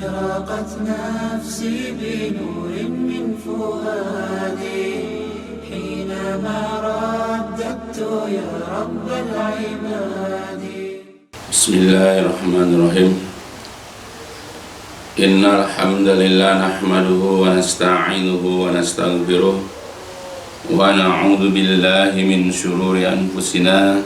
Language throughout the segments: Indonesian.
أشرقت نفسي بنور من فؤادي حينما رددت يا رب العباد. بسم الله الرحمن الرحيم. إن الحمد لله نحمده ونستعينه ونستغفره ونعوذ بالله من شرور أنفسنا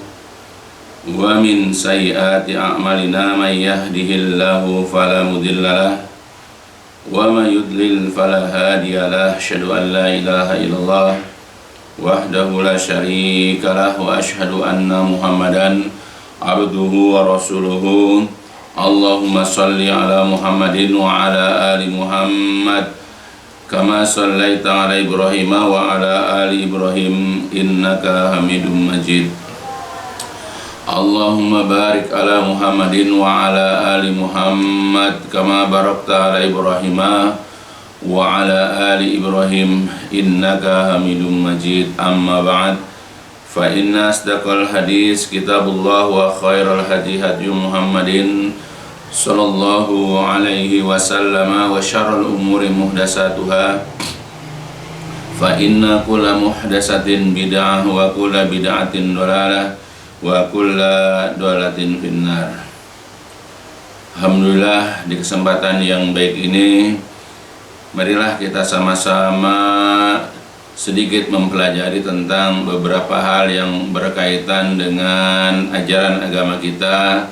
ومن سيئات أعمالنا. من يهده الله فلا مضل له ومن يضلل فلا هادي له. أشهد أن لا إله إلا الله وحده لا شريك له وأشهد أن محمدا عبده ورسوله. اللهم صل على محمد وعلى آل محمد كما صليت على إبراهيم وعلى آل إبراهيم إنك حميد مجيد. اللهم بارك على محمد وعلى آل محمد كما باركت على إبراهيم وعلى آل إبراهيم إنك حميد مجيد. أما بعد فإن أصدق الحديث كتاب الله وخير الهدي هدي محمد صلى الله عليه وسلم وشر الأمور محدثاتها فإن كل محدثة بدعة وكل بدعة ضلالة وكل ضلالة في النار. Alhamdulillah, di kesempatan yang baik ini marilah kita sama-sama sedikit mempelajari tentang beberapa hal yang berkaitan dengan ajaran agama kita,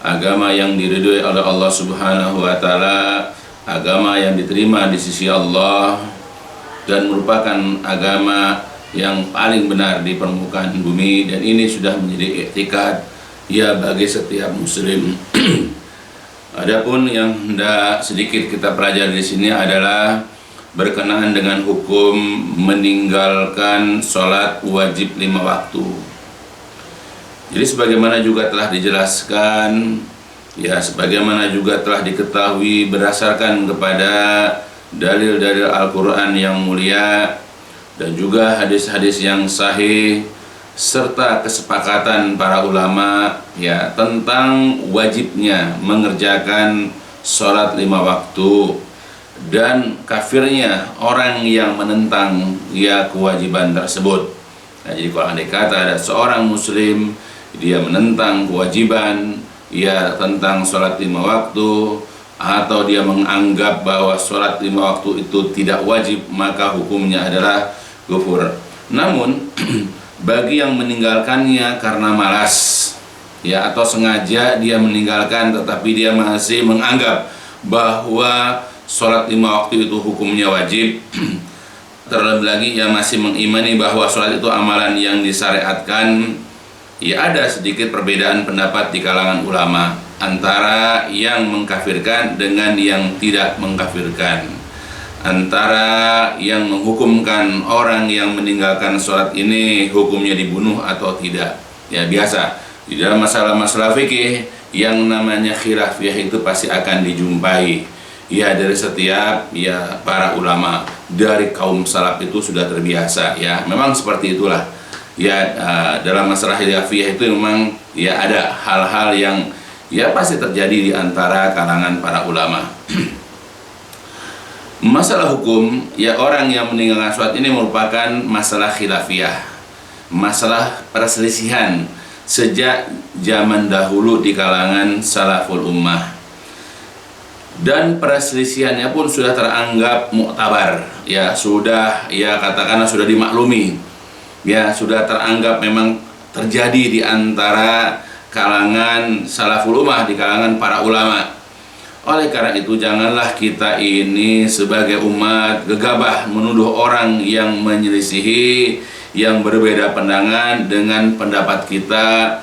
agama yang diridhoi oleh Allah Subhanahu wa taala, agama yang diterima di sisi Allah dan merupakan agama yang paling benar di permukaan bumi, dan ini sudah menjadi iktikad ya bagi setiap muslim. Adapun yang hendak sedikit kita pelajari di sini adalah berkenaan dengan hukum meninggalkan sholat wajib 5 waktu. Jadi sebagaimana juga telah dijelaskan, ya sebagaimana juga telah diketahui berdasarkan kepada dalil-dalil Al-Quran yang mulia dan juga hadis-hadis yang sahih serta kesepakatan para ulama ya tentang wajibnya mengerjakan sholat 5 waktu dan kafirnya orang yang menentang ya kewajiban tersebut. Nah, jadi kalau andai kata ada seorang muslim dia menentang kewajiban ya tentang sholat 5 waktu atau dia menganggap bahwa sholat 5 waktu itu tidak wajib, maka hukumnya adalah kufur. Namun bagi yang meninggalkannya karena malas ya atau sengaja dia meninggalkan tetapi dia masih menganggap bahwa sholat 5 waktu itu hukumnya wajib, terlebih lagi yang masih mengimani bahwa sholat itu amalan yang disyariatkan, ya ada sedikit perbedaan pendapat di kalangan ulama antara yang mengkafirkan dengan yang tidak mengkafirkan, antara yang menghukumkan orang yang meninggalkan sholat ini hukumnya dibunuh atau tidak. Ya biasa di dalam masalah-masalah fikih yang namanya khilafiyah itu pasti akan dijumpai ya dari setiap ya para ulama dari kaum salaf itu sudah terbiasa ya. Memang seperti itulah ya, dalam masalah khilafiyah itu memang ya ada hal-hal yang ya pasti terjadi di antara kalangan para ulama. Masalah hukum ya orang yang meninggalkan sholat ini merupakan masalah khilafiyah, masalah perselisihan sejak zaman dahulu di kalangan salaful ummah. Dan perselisihannya pun sudah teranggap muktabar ya, sudah ya katakanlah sudah dimaklumi ya, sudah teranggap memang terjadi di antara kalangan salaful ummah, di kalangan para ulama. Oleh karena itu janganlah kita ini sebagai umat gegabah menuduh orang yang menyelisihi, yang berbeda pandangan dengan pendapat kita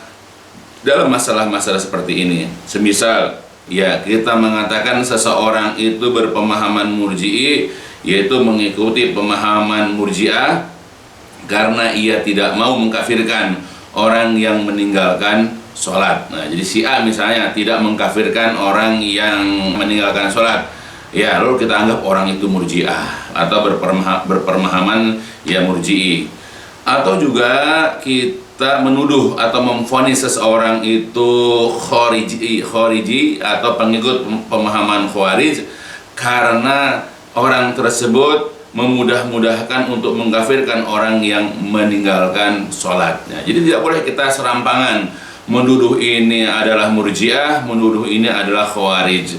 dalam masalah-masalah seperti ini. Semisal ya kita mengatakan seseorang itu berpemahaman murji'i, yaitu mengikuti pemahaman murji'ah karena ia tidak mau mengkafirkan orang yang meninggalkan sholat. Nah jadi si A misalnya tidak mengkafirkan orang yang meninggalkan sholat, ya lalu kita anggap orang itu murji'ah atau berpemahaman ya murji'i. Atau juga kita kita menuduh atau memvonis seseorang itu khariji atau pengikut pemahaman Khawarij karena orang tersebut memudah-mudahkan untuk mengkafirkan orang yang meninggalkan sholatnya. Jadi tidak boleh kita serampangan menuduh ini adalah Murji'ah, menuduh ini adalah Khawarij.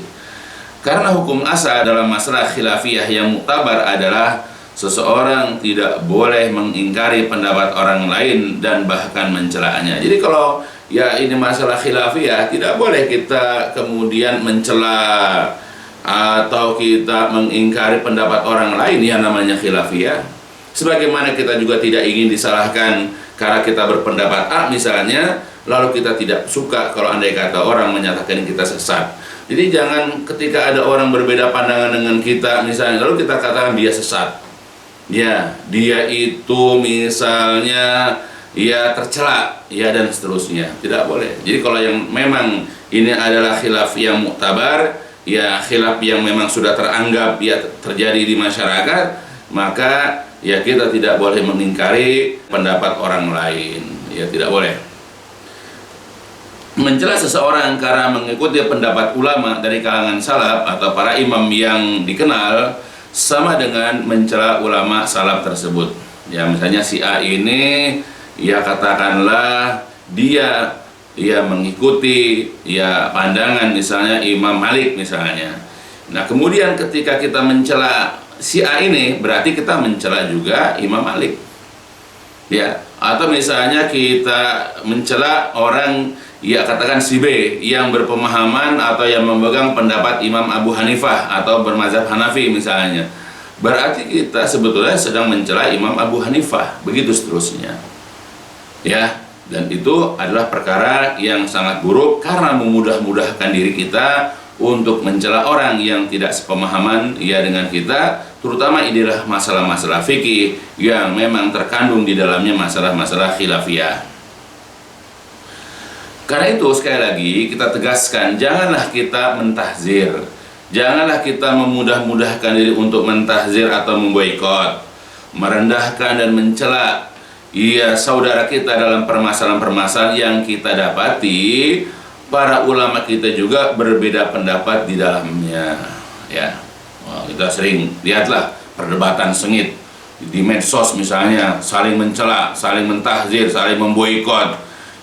Karena hukum asal dalam masalah khilafiyah yang muktabar adalah seseorang tidak boleh mengingkari pendapat orang lain dan bahkan mencelanya. Jadi kalau ya ini masalah khilafiyah, tidak boleh kita kemudian mencela atau kita mengingkari pendapat orang lain yang namanya khilafiyah. Sebagaimana kita juga tidak ingin disalahkan karena kita berpendapat A misalnya, lalu kita tidak suka kalau andai kata orang menyatakan kita sesat. Jadi jangan ketika ada orang berbeda pandangan dengan kita misalnya, lalu kita katakan dia sesat. Ya, dia itu misalnya ya tercela, ya dan seterusnya. Tidak boleh. Jadi kalau yang memang ini adalah khilaf yang muktabar, ya khilaf yang memang sudah teranggap ya terjadi di masyarakat, maka ya kita tidak boleh mengingkari pendapat orang lain. Ya tidak boleh. Mencela seseorang karena mengikuti pendapat ulama dari kalangan salaf atau para imam yang dikenal sama dengan mencela ulama salaf tersebut. Ya misalnya si A ini ya katakanlah dia mengikuti ya pandangan misalnya Imam Malik misalnya. Nah kemudian ketika kita mencela si A ini berarti kita mencela juga Imam Malik. Ya, atau misalnya kita mencela orang ya katakan si B yang berpemahaman atau yang memegang pendapat Imam Abu Hanifah atau bermazhab Hanafi misalnya, berarti kita sebetulnya sedang mencela Imam Abu Hanifah, begitu seterusnya ya. Dan itu adalah perkara yang sangat buruk karena memudah-mudahkan diri kita untuk mencela orang yang tidak sepemahaman ya dengan kita, terutama inilah masalah-masalah fikih yang memang terkandung di dalamnya masalah-masalah khilafiyah. Karena itu sekali lagi kita tegaskan, janganlah kita mentahzir, janganlah kita memudah-mudahkan diri untuk mentahzir atau memboikot, merendahkan dan mencela saudara kita dalam permasalahan-permasalahan yang kita dapati para ulama kita juga berbeda pendapat di dalamnya. Ya, kita sering lihatlah perdebatan sengit di medsos misalnya, saling mencela, saling mentahzir, saling memboikot.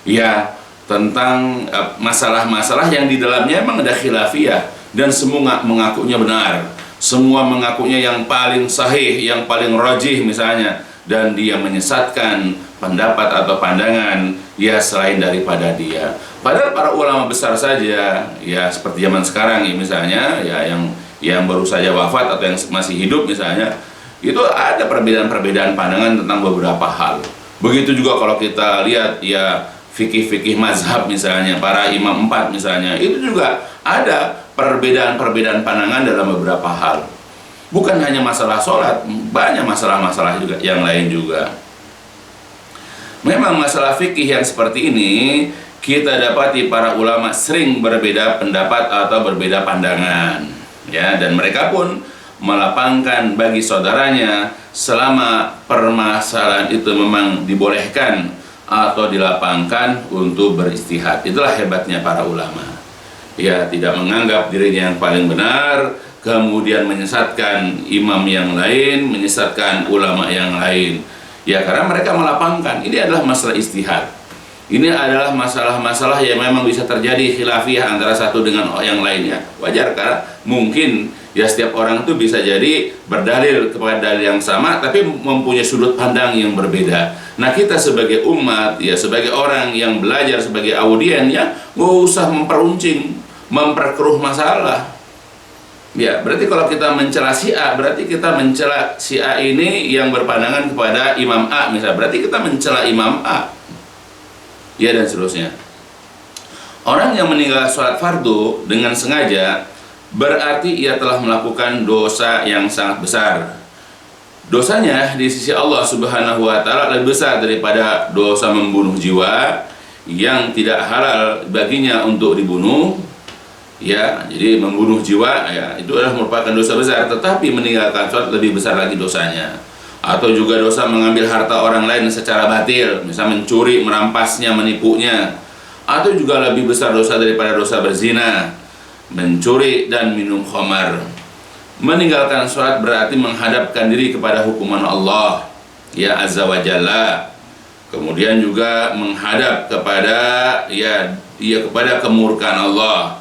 Ya. Tentang masalah-masalah yang di dalamnya memang ada khilafiyah dan semua mengakunya benar, semua mengakunya yang paling sahih, yang paling rajih misalnya, dan dia menyesatkan pendapat atau pandangan ya selain daripada dia. Padahal para ulama besar saja ya seperti zaman sekarang ya misalnya ya yang baru saja wafat atau yang masih hidup misalnya, itu ada perbedaan-perbedaan pandangan tentang beberapa hal. Begitu juga kalau kita lihat ya fikih-fikih mazhab misalnya, para imam 4 misalnya, itu juga ada perbedaan-perbedaan pandangan dalam beberapa hal. Bukan hanya masalah sholat, banyak masalah-masalah juga yang lain juga. Memang masalah fikih yang seperti ini kita dapati para ulama sering berbeda pendapat atau berbeda pandangan, ya, dan mereka pun melapangkan bagi saudaranya selama permasalahan itu memang dibolehkan atau dilapangkan untuk beristihad. Itulah hebatnya para ulama. Ya, tidak menganggap dirinya yang paling benar, kemudian menyesatkan imam yang lain, menyesatkan ulama yang lain. Ya, karena mereka melapangkan. Ini adalah masalah istihad. Ini adalah masalah-masalah yang memang bisa terjadi khilafiyah antara satu dengan yang lainnya. Wajar, karena mungkin ya setiap orang itu bisa jadi berdalil kepada dalil yang sama tapi mempunyai sudut pandang yang berbeda. Nah, kita sebagai umat ya sebagai orang yang belajar sebagai audien ya nggak usah memperuncing, memperkeruh masalah. Ya, berarti kalau kita mencela si A, berarti kita mencela si A ini yang berpandangan kepada Imam A misalnya, berarti kita mencela Imam A. Ya, dan seterusnya. Orang yang meninggal sholat fardu dengan sengaja berarti ia telah melakukan dosa yang sangat besar. Dosanya di sisi Allah Subhanahu wa Ta'ala lebih besar daripada dosa membunuh jiwa yang tidak halal baginya untuk dibunuh. Ya, jadi membunuh jiwa ya itu adalah merupakan dosa besar, tetapi meninggalkan sholat lebih besar lagi dosanya. atau juga dosa mengambil harta orang lain secara batil, misalnya mencuri, merampasnya, menipunya, atau juga lebih besar dosa daripada dosa berzina, mencuri dan minum khamar. Meninggalkan sholat berarti menghadapkan diri kepada hukuman Allah ya azza wa jalla. Kemudian juga menghadap kepada kepada kemurkaan Allah.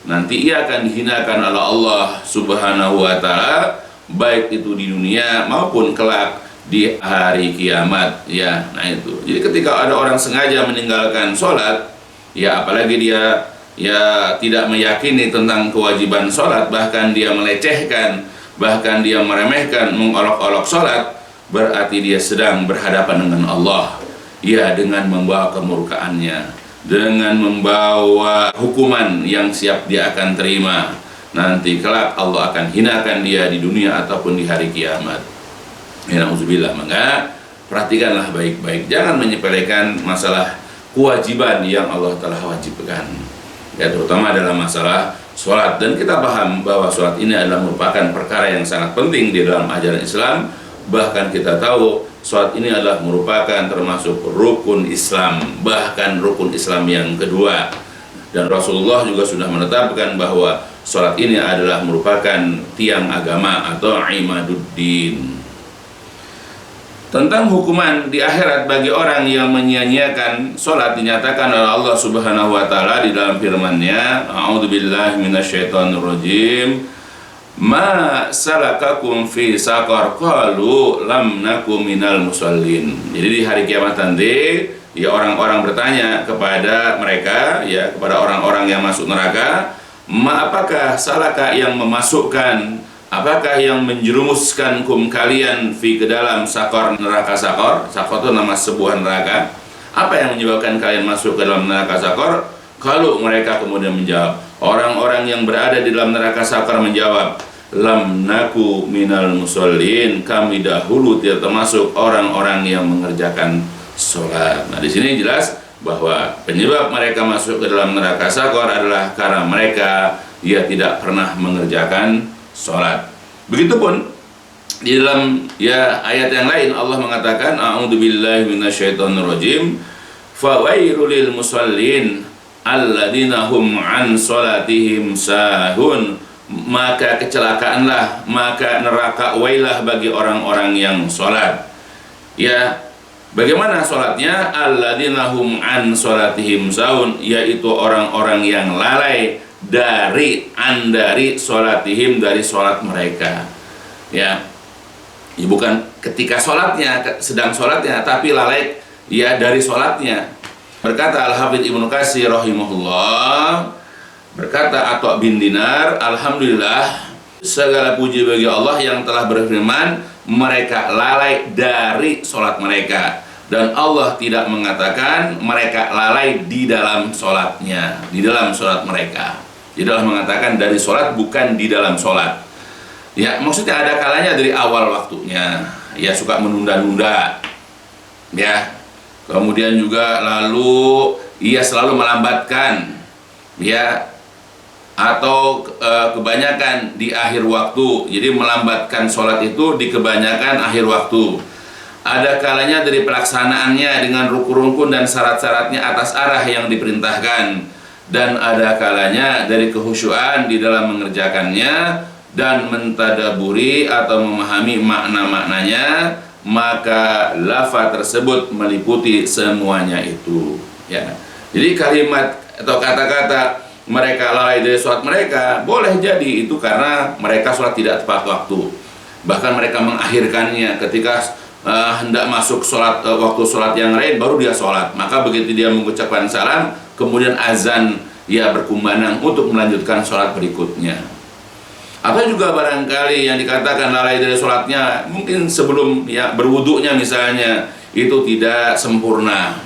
Nanti ia akan dihinakan oleh Allah Subhanahu wa taala, baik itu di dunia maupun kelak di hari kiamat ya. Nah itu. Jadi ketika ada orang sengaja meninggalkan sholat, ya apalagi dia tidak meyakini tentang kewajiban sholat, bahkan dia melecehkan, bahkan dia meremehkan, mengolok-olok sholat, berarti dia sedang berhadapan dengan Allah ya, dengan membawa kemurkaannya, dengan membawa hukuman yang siap dia akan terima. Nanti kelak Allah akan hinakan dia di dunia ataupun di hari kiamat. Ya na'udzubillah. Maka perhatikanlah baik-baik, jangan menyepelekan masalah kewajiban yang Allah telah wajibkan ya, terutama dalam masalah sholat. Dan kita paham bahwa sholat ini adalah merupakan perkara yang sangat penting di dalam ajaran Islam. Bahkan kita tahu sholat ini adalah merupakan termasuk rukun Islam, bahkan rukun Islam yang kedua. Dan Rasulullah juga sudah menetapkan bahwa sholat ini adalah merupakan tiang agama atau imaduddin. Tentang hukuman di akhirat bagi orang yang menyia-nyiakan sholat, dinyatakan oleh Allah Subhanahu wa taala di dalam firman-Nya, A'udzubillahi minasyaitonirrajim, ma salakakum fi saqar, qalu lam nakum minal musallin. Jadi di hari kiamat nanti ya orang-orang bertanya kepada mereka ya, kepada orang-orang yang masuk neraka, apakah salaka yang memasukkan, apakah yang menjerumuskan kalian fi ke dalam sakor, neraka sakor. Sakor itu nama sebuah neraka. Apa yang menyebabkan kalian masuk ke dalam neraka sakor? Kalau mereka kemudian menjawab, orang-orang yang berada di dalam neraka sakor menjawab, lam naku minal musallin, kami dahulu tidak termasuk orang-orang yang mengerjakan sholat. Nah di sini jelas bahwa penyebab mereka masuk ke dalam neraka sakor adalah karena mereka tidak pernah mengerjakan sholat. Begitupun di dalam ayat yang lain Allah mengatakan, a'udzubillahi minasyaitonirrajim, fawailul lil musallin alladzina hum an sholatihim sahun. Maka kecelakaanlah, maka neraka wailah bagi orang-orang yang sholat. Ya, bagaimana sholatnya? Alladzina hum an sholatihim sahun, yaitu orang-orang yang lalai dari sholatihim, dari sholat mereka. Ya, bukan ketika sholatnya, sedang sholatnya, tapi lalai dari sholatnya. Berkata Al-Hafidz Ibnu Katsir rahimahullah, berkata Atha bin Dinar, alhamdulillah, segala puji bagi Allah yang telah berfirman, mereka lalai dari sholat mereka. Dan Allah tidak mengatakan mereka lalai di dalam sholatnya, di dalam sholat mereka. Jadi Allah mengatakan dari sholat, bukan di dalam sholat. Ya, maksudnya ada kalanya dari awal waktunya, ya suka menunda-nunda, ya. Kemudian juga lalu ia selalu melambatkan, ya, atau kebanyakan di akhir waktu. Jadi melambatkan sholat itu di kebanyakan akhir waktu. Ada kalanya dari pelaksanaannya dengan rukun-rukun dan syarat-syaratnya atas arah yang diperintahkan. Dan ada kalanya dari kehusyuan di dalam mengerjakannya dan mentadaburi atau memahami makna-maknanya, maka lafaz tersebut meliputi semuanya itu. Ya. Jadi kalimat atau kata-kata mereka lalai dari sholat mereka, boleh jadi itu karena mereka sholat tidak tepat waktu. Bahkan mereka mengakhirkannya ketika hendak masuk sholat, waktu sholat yang lain baru dia sholat. Maka begitu dia mengucapkan salam, kemudian azan berkumandang untuk melanjutkan sholat berikutnya. Atau juga barangkali yang dikatakan lalai dari sholatnya, mungkin sebelum berwudunya misalnya itu tidak sempurna,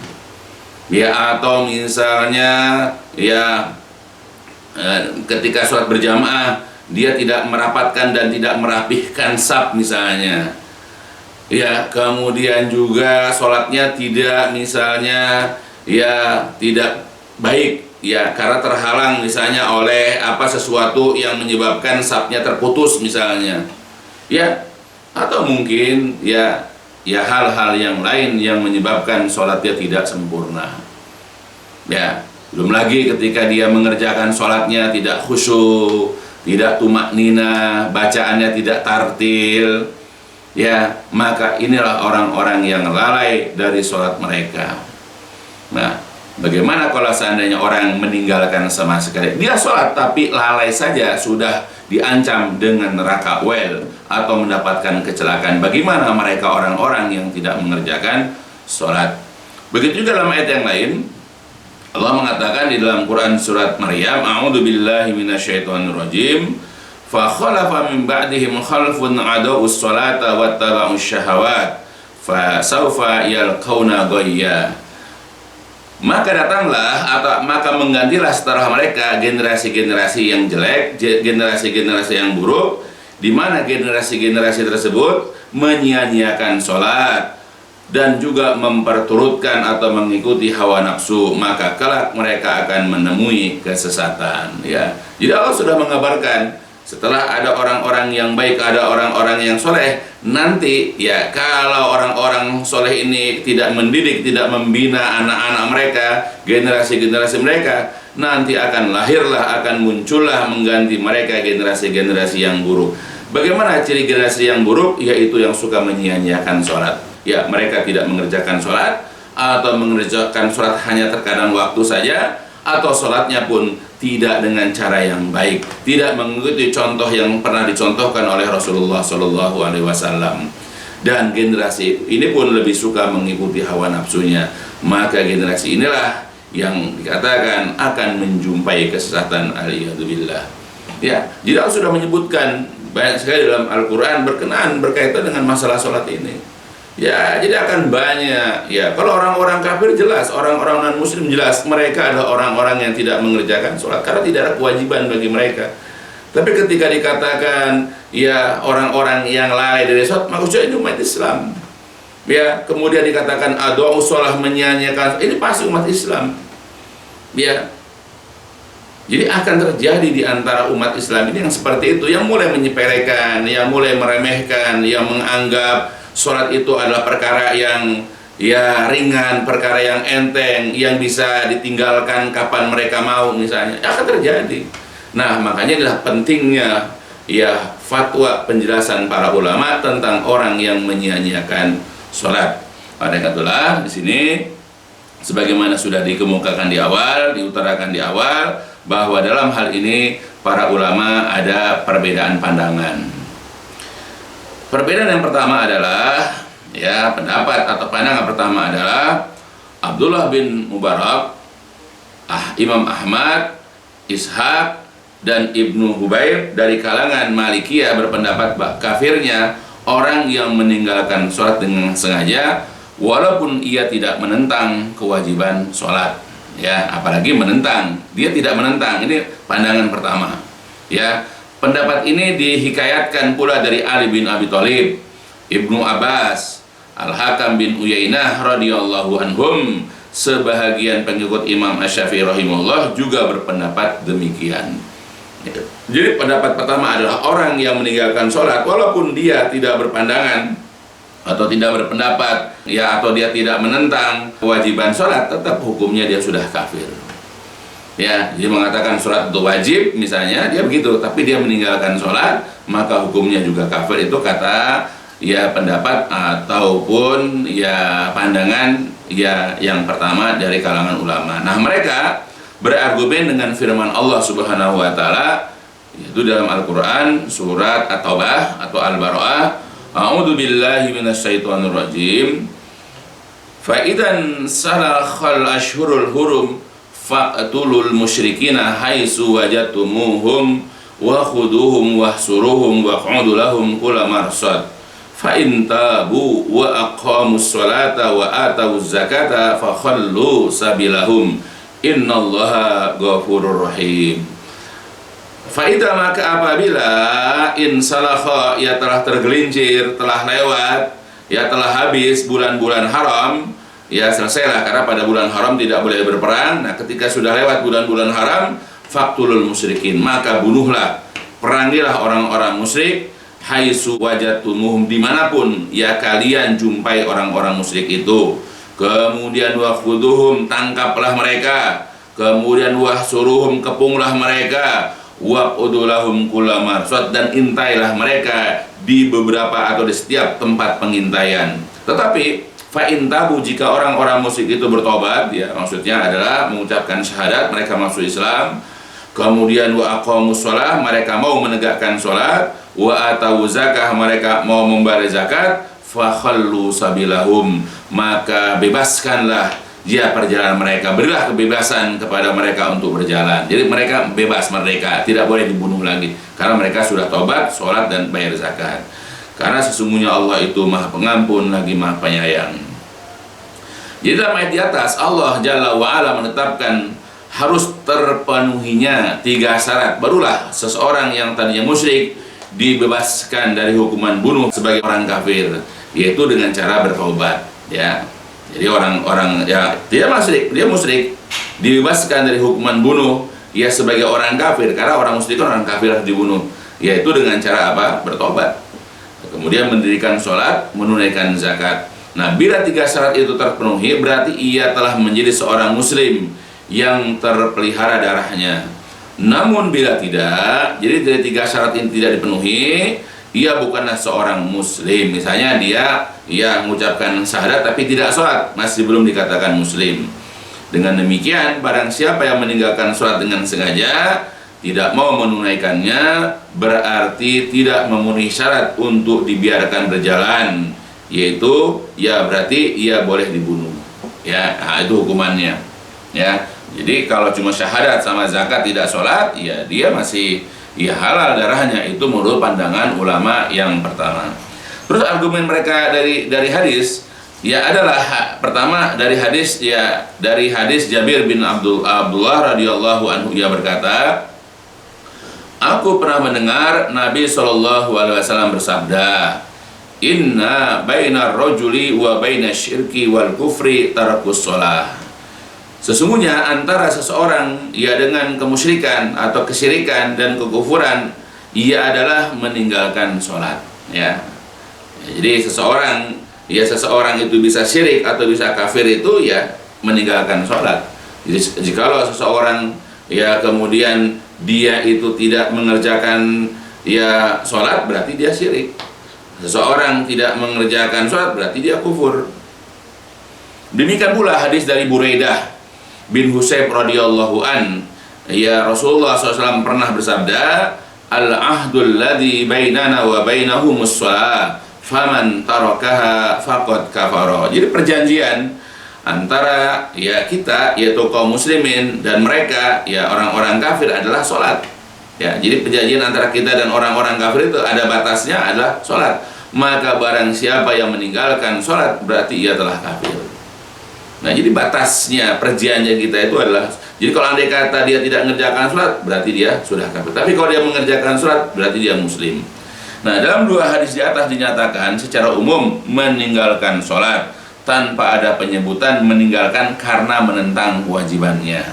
atau misalnya ketika sholat berjamaah dia tidak merapatkan dan tidak merapihkan saf misalnya. Kemudian juga sholatnya tidak misalnya tidak baik, karena terhalang misalnya oleh sesuatu yang menyebabkan safnya terputus misalnya. atau mungkin ya hal-hal yang lain yang menyebabkan sholatnya tidak sempurna. Ya, belum lagi ketika dia mengerjakan sholatnya tidak khusyuk, tidak tumak nina, bacaannya tidak tartil, ya, maka inilah orang-orang yang lalai dari sholat mereka. Nah, bagaimana kalau seandainya orang meninggalkan sama sekali? Dia sholat tapi lalai saja, sudah diancam dengan neraka wel atau mendapatkan kecelakaan. Bagaimana mereka orang-orang yang tidak mengerjakan sholat? Begitu juga dalam ayat yang lain, Allah mengatakan di dalam Quran surat Maryam, A'udzu billahi minasyaitonir rajim, fa khalafa min ba'dihim khalfun adau'us sholata wattaba'us syahawat fa saufa yalqauna ghayya. Maka datanglah atau maka menggantilah setelah mereka generasi-generasi yang jelek, generasi-generasi yang buruk, di mana generasi-generasi tersebut menyia-nyiakan sholat dan juga memperturutkan atau mengikuti hawa nafsu, maka kelak mereka akan menemui kesesatan. Ya, jadi Allah sudah mengabarkan setelah ada orang-orang yang baik, ada orang-orang yang soleh. Nanti ya kalau orang-orang soleh ini tidak mendidik, tidak membina anak-anak mereka, generasi-generasi mereka, nanti akan lahirlah, akan muncullah mengganti mereka generasi-generasi yang buruk. Bagaimana ciri generasi yang buruk? Yaitu yang suka menyia-nyiakan sholat. Ya, mereka tidak mengerjakan sholat, atau mengerjakan sholat hanya terkadang waktu saja, atau sholatnya pun tidak dengan cara yang baik, tidak mengikuti contoh yang pernah dicontohkan oleh Rasulullah SAW. Dan generasi ini pun lebih suka mengikuti hawa nafsunya. Maka generasi inilah yang dikatakan akan menjumpai kesesatan, aliyadzubillah. Ya, jadi Allah sudah menyebutkan banyak sekali dalam Al-Quran berkaitan dengan masalah sholat ini. Ya, jadi akan banyak. Ya, kalau orang-orang kafir jelas, orang-orang non-muslim jelas, mereka adalah orang-orang yang tidak mengerjakan sholat karena tidak ada kewajiban bagi mereka. Tapi ketika dikatakan ya orang-orang yang lalai dari sholat, maksudnya ini umat Islam. Ya, kemudian dikatakan adau sholat menyanyikan, ini pasti umat Islam. Ya, jadi akan terjadi di antara umat Islam ini yang seperti itu, yang mulai menyepelekan, yang mulai meremehkan, yang menganggap sholat itu adalah perkara yang ya ringan, perkara yang enteng, yang bisa ditinggalkan kapan mereka mau misalnya, akan terjadi. Nah, makanya adalah pentingnya ya fatwa penjelasan para ulama tentang orang yang menyia-nyiakan sholat. Pada itulah di sini sebagaimana sudah dikemukakan di awal, diutarakan di awal, bahwa dalam hal ini para ulama ada perbedaan pandangan. Perbedaan yang pertama adalah ya pendapat atau pandangan pertama adalah Abdullah bin Mubarak, Imam Ahmad, Ishaq dan Ibnu Hubair dari kalangan Malikiyah berpendapat bahwa kafirnya orang yang meninggalkan sholat dengan sengaja walaupun ia tidak menentang kewajiban sholat. Ya, apalagi menentang, dia tidak menentang. Ini pandangan pertama. Ya. Pendapat ini dihikayatkan pula dari Ali bin Abi Thalib, Ibnu Abbas, Al-Hakam bin Uyainah radhiyallahu anhum. Sebahagian pengikut Imam Asy-Syafi'i rahimahullah juga berpendapat demikian. Jadi pendapat pertama adalah orang yang meninggalkan sholat walaupun dia tidak berpandangan atau tidak berpendapat ya, atau dia tidak menentang kewajiban sholat, tetap hukumnya dia sudah kafir. Ya, jadi mengatakan sholat itu wajib misalnya, dia begitu, tapi dia meninggalkan sholat, maka hukumnya juga kafir. Itu kata ya pendapat ataupun ya pandangan ya yang pertama dari kalangan ulama. Nah, mereka berargumen dengan firman Allah Subhanahu wa taala yaitu dalam Al-Qur'an surat At-Taubah atau Al-Bara'ah, A'udzu billahi minasyaitonir rajim. Fa idzan salakhal ashhurul hurum faqtulul musyrikina haitsu wajadtumuhum wa khuduhum wahsuruhum waq'udu lahum kulla marsad fa in tabu wa aqamus sholata wa atawuz zakata fa khallu sabilahum innallaha ghafurur rahim. Fa idza maka apabila in salakha ya telah tergelincir, telah lewat, ya telah habis bulan-bulan haram, ya selesailah, karena pada bulan haram tidak boleh berperang. Nah, ketika sudah lewat bulan-bulan haram, faqtulul musyrikin, maka bunuhlah, perangilah orang-orang musyrik haitsu wajadtumuhum, dimanapun ya kalian jumpai orang-orang musyrik itu. Kemudian wakhuduhum, tangkaplah mereka. Kemudian wahsuruhum, kepunglah mereka. Waqudulahum kulla marsad, dan intailah mereka di beberapa atau di setiap tempat pengintaian. Tetapi fa in tabu, jika orang-orang musyrik itu bertobat, ya maksudnya adalah mengucapkan syahadat, mereka masuk Islam, kemudian wa aqamus shalah, mereka mau menegakkan salat, wa atau zakah, mereka mau membayar zakat, fa khallu sabilahum, maka bebaskanlah dia perjalanan mereka, berilah kebebasan kepada mereka untuk berjalan. Jadi mereka bebas, merdeka, tidak boleh dibunuh lagi karena mereka sudah tobat, salat dan bayar zakat. Karena sesungguhnya Allah itu Maha Pengampun lagi Maha Penyayang. Jadi dalam ayat di atas Allah Jalla wa'ala menetapkan harus terpenuhinya 3 syarat, barulah seseorang yang tadinya musyrik dibebaskan dari hukuman bunuh sebagai orang kafir, yaitu dengan cara bertaubat, ya. Jadi orang-orang ya dia musyrik dibebaskan dari hukuman bunuh ya sebagai orang kafir, karena orang musyrik kan orang kafir harus dibunuh, yaitu dengan cara apa? Bertobat. Kemudian mendirikan sholat, menunaikan zakat. Nah, bila 3 syarat itu terpenuhi, berarti ia telah menjadi seorang muslim yang terpelihara darahnya. Namun bila tidak, jadi dari 3 syarat ini tidak dipenuhi, ia bukanlah seorang muslim. Misalnya dia mengucapkan syahadat tapi tidak sholat, masih belum dikatakan muslim. Dengan demikian, barang siapa yang meninggalkan sholat dengan sengaja, tidak mau menunaikannya, berarti tidak memenuhi syarat untuk dibiarkan berjalan, yaitu ya berarti ia boleh dibunuh, ya. Nah, itu hukumannya, ya. Jadi kalau cuma syahadat sama zakat tidak sholat, ya dia masih ya halal darahnya, itu menurut pandangan ulama yang pertama. Terus argumen mereka dari hadis ya adalah pertama dari hadis Jabir bin Abdullah radhiyallahu anhu, ia berkata, aku pernah mendengar Nabi SAW bersabda, inna bainar rajuli wa bainasyirki wal kufri tarakus shalah. Sesungguhnya antara seseorang ia dengan kemusyrikan atau kesyirikan dan kekufuran, ia adalah meninggalkan sholat, ya. Jadi seseorang itu bisa syirik atau bisa kafir itu ya meninggalkan sholat. Jadi jikalau seseorang ya kemudian dia itu tidak mengerjakan ya sholat, berarti dia syirik. Seseorang tidak mengerjakan sholat, berarti dia kufur. Demikian pula hadis dari Buraidah bin Husayb radhiyallahu an, ya Rasulullah SAW pernah bersabda, al-ahdul ladzi bainana wa bainahumus shalah, faman tarakaha faqad kafara. Jadi perjanjian antara ya kita, yaitu kaum muslimin, dan mereka ya orang-orang kafir adalah sholat, ya. Jadi perjanjian antara kita dan orang-orang kafir itu ada batasnya, adalah sholat. Maka barang siapa yang meninggalkan sholat, berarti ia telah kafir. Nah, jadi batasnya perjanjian kita itu adalah, jadi kalau andai kata dia tidak mengerjakan sholat, berarti dia sudah kafir. Tapi kalau dia mengerjakan sholat, berarti dia muslim. Nah, dalam 2 hadis di atas dinyatakan secara umum meninggalkan sholat tanpa ada penyebutan meninggalkan karena menentang kewajibannya.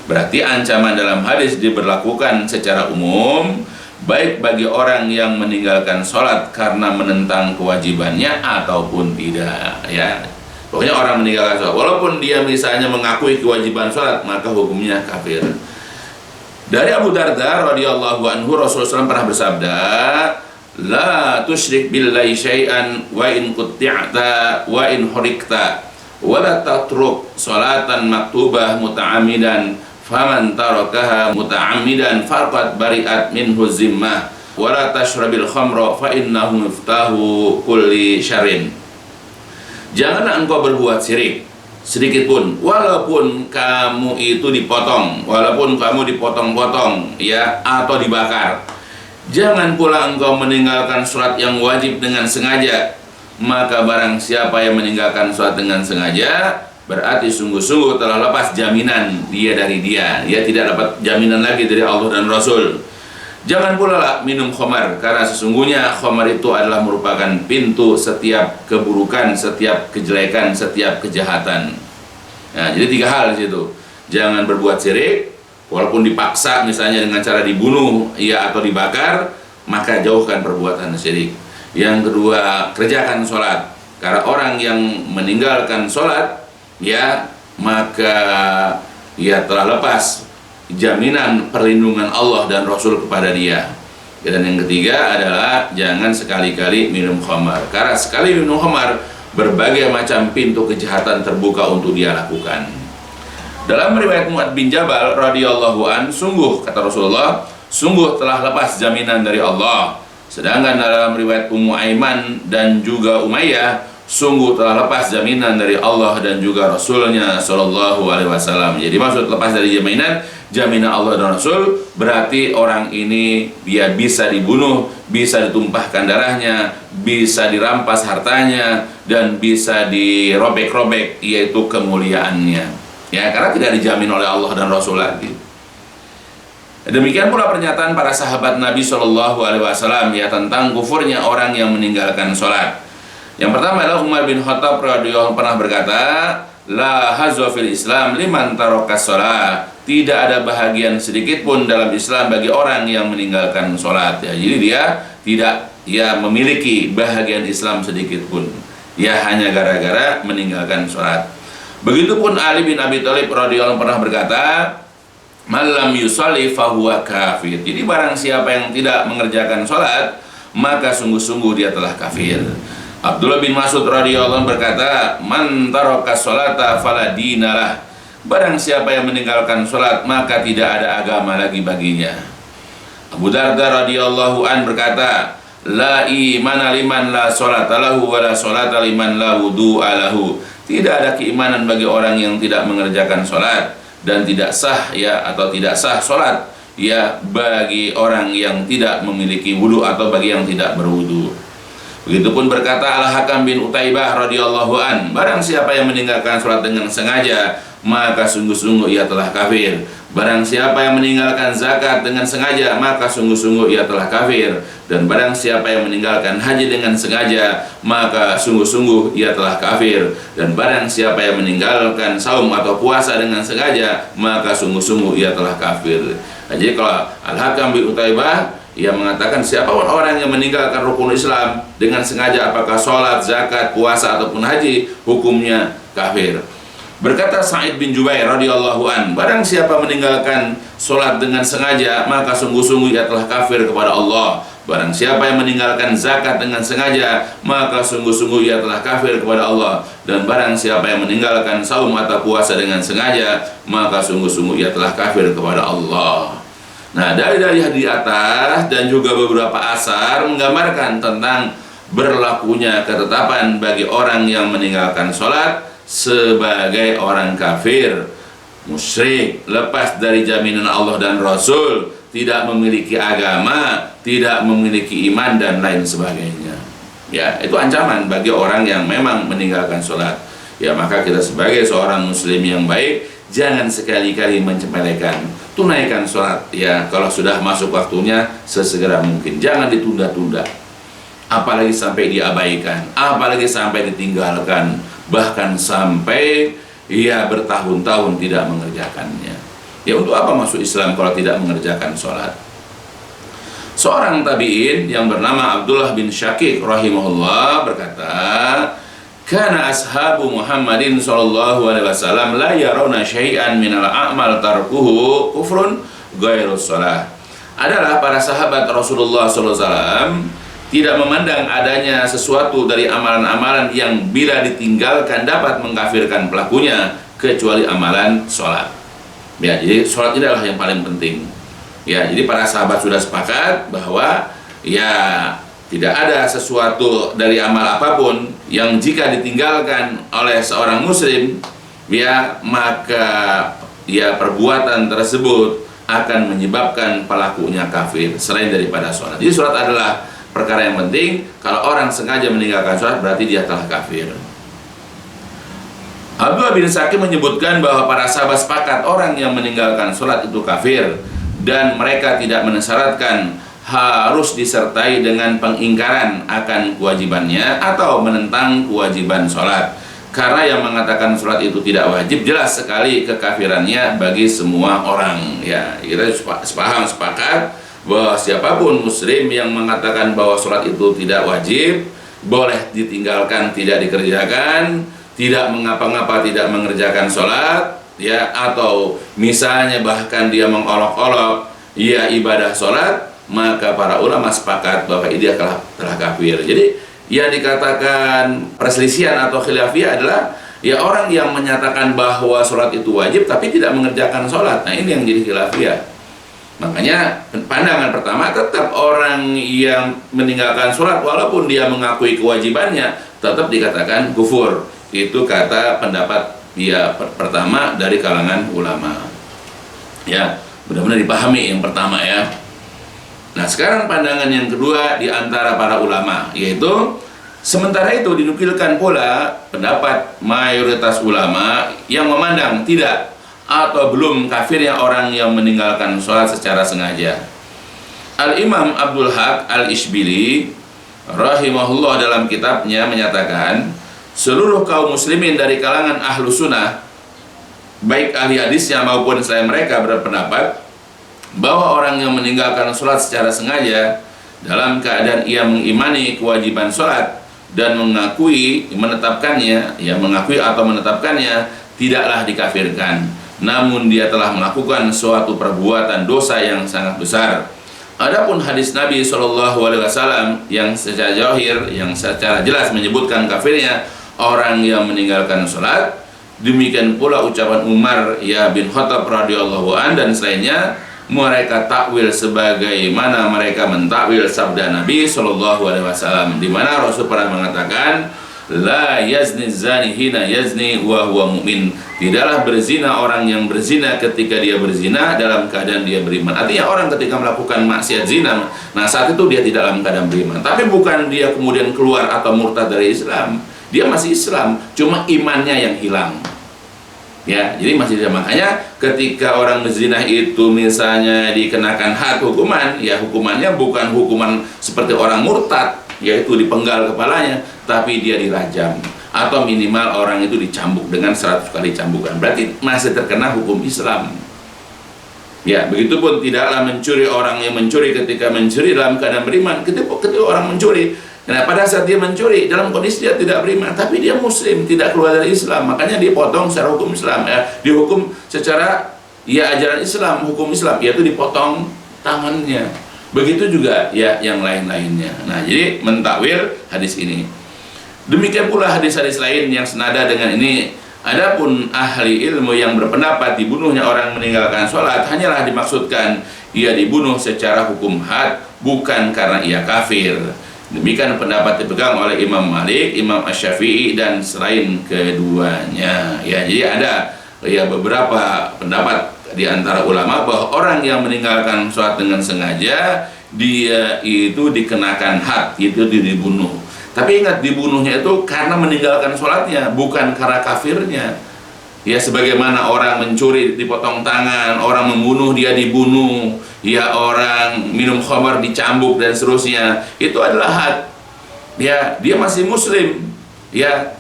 Berarti ancaman dalam hadis diberlakukan secara umum, baik bagi orang yang meninggalkan sholat karena menentang kewajibannya ataupun tidak, ya. Pokoknya orang meninggalkan sholat, walaupun dia misalnya mengakui kewajiban sholat, maka hukumnya kafir. Dari Abu Darda radhiyallahu anhu, Rasulullah SAW pernah bersabda, la tusyrik billahi syai'an wa in qutti'ta wa in hurikta wa la tatruk sholatan maktubah muta'amidan, faman tarakaha muta'amidan faqad bari'at minhu zimmah, wa la tashrabil khamra fa innahu miftahu kulli syarrin. Janganlah engkau berbuat syirik sedikit pun, walaupun kamu itu dipotong, walaupun kamu dipotong-potong, ya, atau dibakar. Jangan pula engkau meninggalkan sholat yang wajib dengan sengaja. Maka barang siapa yang meninggalkan sholat dengan sengaja, berarti sungguh-sungguh telah lepas jaminan dia dari dia. Dia tidak dapat jaminan lagi dari Allah dan Rasul. Jangan pula minum khamar, karena sesungguhnya khamar itu adalah merupakan pintu setiap keburukan, setiap kejelekan, setiap kejahatan. Nah, jadi 3 hal di situ. Jangan berbuat syirik, walaupun dipaksa misalnya dengan cara dibunuh, ya, atau dibakar, maka jauhkan perbuatan syirik. Yang kedua, kerjakan sholat. Karena orang yang meninggalkan sholat, ya, maka ia telah lepas jaminan perlindungan Allah dan Rasul kepada dia. Dan yang ketiga adalah jangan sekali-kali minum khamar. Karena sekali minum khamar, berbagai macam pintu kejahatan terbuka untuk dia lakukan. Dalam riwayat Mu'adz bin Jabal radhiyallahu an, sungguh kata Rasulullah, sungguh telah lepas jaminan dari Allah. Sedangkan dalam riwayat Ummu Aiman dan juga Umayyah, sungguh telah lepas jaminan dari Allah dan juga Rasulnya Shallallahu Alaihi Wasallam. Jadi maksud lepas dari jaminan Allah dan Rasul, berarti orang ini dia bisa dibunuh, bisa ditumpahkan darahnya, bisa dirampas hartanya, dan bisa dirobek-robek, yaitu kemuliaannya. Ya, karena tidak dijamin oleh Allah dan Rasul lagi. Demikian pula pernyataan para sahabat Nabi Shallallahu Alaihi Wasallam ya tentang kufurnya orang yang meninggalkan sholat. Yang pertama adalah Umar bin Khattab radhiyallahu anhu pernah berkata, la hazwa fil Islam liman tarokas sholat. Tidak ada bahagian sedikit pun dalam Islam bagi orang yang meninggalkan sholat. Ya, jadi dia tidak memiliki bahagian Islam sedikit pun. Ya hanya gara-gara meninggalkan sholat. Begitupun Ali bin Abi Thalib radhiyallahu anhu pernah berkata, malam yusalli fahuwa kafir. Jadi barang siapa yang tidak mengerjakan sholat, maka sungguh-sungguh dia telah kafir. Abdullah bin Mas'ud radhiyallahu anhu berkata, man taraka sholata fala dinalah. Barang siapa yang meninggalkan sholat, maka tidak ada agama lagi baginya. Abu Darda radhiyallahu anhu berkata, la imana liman la sholata lahu wa la sholata liman la wudu'a lahu. Tidak ada keimanan bagi orang yang tidak mengerjakan sholat, dan tidak sah atau tidak sah sholat bagi orang yang tidak memiliki wudu atau bagi yang tidak berwudu. Begitupun berkata Al-Hakam bin Utaibah radhiyallahu an, barang siapa yang meninggalkan sholat dengan sengaja, maka sungguh-sungguh ia telah kafir. Barang siapa yang meninggalkan zakat dengan sengaja, maka sungguh-sungguh ia telah kafir. Dan barang siapa yang meninggalkan haji dengan sengaja, maka sungguh-sungguh ia telah kafir. Dan barang siapa yang meninggalkan saum atau puasa dengan sengaja, maka sungguh-sungguh ia telah kafir. Nah, jadi kalau Al-Hakam bin Utaibah, ia mengatakan siapapun orang yang meninggalkan rukun Islam dengan sengaja, apakah sholat, zakat, puasa ataupun haji, hukumnya kafir. Berkata Sa'id bin Jubair radhiyallahu an, barang siapa meninggalkan sholat dengan sengaja, maka sungguh-sungguh ia telah kafir kepada Allah. Barang siapa yang meninggalkan zakat dengan sengaja, maka sungguh-sungguh ia telah kafir kepada Allah. Dan barang siapa yang meninggalkan saum atau puasa dengan sengaja, maka sungguh-sungguh ia telah kafir kepada Allah. Nah, dari di atas dan juga beberapa asar menggambarkan tentang berlakunya ketetapan bagi orang yang meninggalkan sholat sebagai orang kafir, musyrik, lepas dari jaminan Allah dan Rasul, tidak memiliki agama, tidak memiliki iman dan lain sebagainya. Ya, itu ancaman bagi orang yang memang meninggalkan sholat. Ya, maka kita sebagai seorang muslim yang baik, jangan sekali-kali menyepelekan. Tunaikan sholat, ya, kalau sudah masuk waktunya sesegera mungkin. Jangan ditunda-tunda, apalagi sampai diabaikan, apalagi sampai ditinggalkan, bahkan sampai bertahun-tahun tidak mengerjakannya. Ya, untuk apa masuk Islam kalau tidak mengerjakan sholat? Seorang tabi'in yang bernama Abdullah bin Syakik rahimahullah berkata, kana ashabu Muhammadin sallallahu alaihi wasallam la yarawna syai'an minal a'mal tarkuhu kufrun ghairu shalah. Adalah para sahabat Rasulullah sallallahu alaihi wasallam tidak memandang adanya sesuatu dari amalan-amalan yang bila ditinggalkan dapat mengkafirkan pelakunya kecuali amalan sholat. Ya, jadi sholat ini adalah yang paling penting. Ya, jadi para sahabat sudah sepakat bahwa tidak ada sesuatu dari amal apapun yang jika ditinggalkan oleh seorang muslim, maka perbuatan tersebut akan menyebabkan pelakunya kafir selain daripada sholat. Jadi sholat adalah perkara yang penting. Kalau orang sengaja meninggalkan sholat, berarti dia telah kafir. Abdullah bin Syakik menyebutkan bahwa para sahabat sepakat orang yang meninggalkan sholat itu kafir, dan mereka tidak mensyaratkan harus disertai dengan pengingkaran akan kewajibannya atau menentang kewajiban sholat. Karena yang mengatakan sholat itu tidak wajib, jelas sekali kekafirannya bagi semua orang. Ya, kita sepakat bahwa siapapun muslim yang mengatakan bahwa sholat itu tidak wajib, boleh ditinggalkan, tidak dikerjakan, tidak mengapa-ngapa, tidak mengerjakan sholat, ya, atau misalnya bahkan dia mengolok-olok ya ibadah sholat, maka para ulama sepakat bahwa dia telah kafir. Jadi yang dikatakan perselisihan atau khilafiyah adalah ya orang yang menyatakan bahwa sholat itu wajib tapi tidak mengerjakan sholat. Nah, ini yang jadi khilafiyah. Makanya pandangan pertama, tetap orang yang meninggalkan sholat walaupun dia mengakui kewajibannya tetap dikatakan kufur. Itu kata pendapat dia pertama dari kalangan ulama. Ya, benar-benar dipahami yang pertama ya. Nah, sekarang pandangan yang kedua di antara para ulama, yaitu sementara itu dinukilkan pula pendapat mayoritas ulama yang memandang tidak atau belum kafirnya orang yang meninggalkan sholat secara sengaja. Al-Imam Abdul Haq Al-Ishbili rahimahullah dalam kitabnya menyatakan, seluruh kaum muslimin dari kalangan ahlu sunnah, baik ahli hadisnya maupun selain mereka, berpendapat bahwa orang yang meninggalkan sholat secara sengaja dalam keadaan ia mengimani kewajiban sholat dan mengakui atau menetapkannya, tidaklah dikafirkan, namun dia telah melakukan suatu perbuatan dosa yang sangat besar. Adapun hadis Nabi SAW yang secara zahir, yang secara jelas menyebutkan kafirnya orang yang meninggalkan sholat, demikian pula ucapan Umar bin Khattab radhiyallahu an dan selainnya, mereka takwil sebagaimana mereka mentakwil sabda Nabi SAW, di mana Rasul pernah mengatakan, la yazni zani hina yazni wa huwa mu'min. Tidaklah berzina orang yang berzina ketika dia berzina dalam keadaan dia beriman. Artinya orang ketika melakukan maksiat zina, nah saat itu dia tidak dalam keadaan beriman. Tapi bukan dia kemudian keluar atau murtad dari Islam. Dia masih Islam, cuma imannya yang hilang. Ya, jadi masih ada. Makanya ketika orang berzina itu misalnya dikenakan had hukuman, ya hukumannya bukan hukuman seperti orang murtad, yaitu dipenggal kepalanya, tapi dia dirajam atau minimal orang itu dicambuk dengan 100 kali cambukan. Berarti masih terkena hukum Islam. Ya, begitupun tidaklah mencuri orang yang mencuri ketika mencuri dalam keadaan beriman. Ketika orang mencuri, nah pada saat dia mencuri dalam kondisi dia tidak beriman, tapi dia muslim, tidak keluar dari Islam, makanya dipotong secara hukum Islam, dihukum secara ajaran Islam, hukum Islam, yaitu dipotong tangannya. Begitu juga ya yang lain-lainnya. Nah, jadi mentakwil hadis ini. Demikian pula hadis-hadis lain yang senada dengan ini. Adapun ahli ilmu yang berpendapat dibunuhnya orang meninggalkan sholat hanyalah dimaksudkan ia dibunuh secara hukum had, bukan karena ia kafir. Demikian pendapat dipegang oleh Imam Malik, Imam Asy-Syafi'i dan selain keduanya. Ya, jadi ada beberapa pendapat di antara ulama bahwa orang yang meninggalkan sholat dengan sengaja dia itu dikenakan had, itu dibunuh. Tapi ingat, dibunuhnya itu karena meninggalkan sholatnya, bukan karena kafirnya. Ya, sebagaimana orang mencuri dipotong tangan, orang membunuh dia dibunuh, ya orang minum khamar dicambuk dan seterusnya, itu adalah had. Ya, dia masih muslim, ya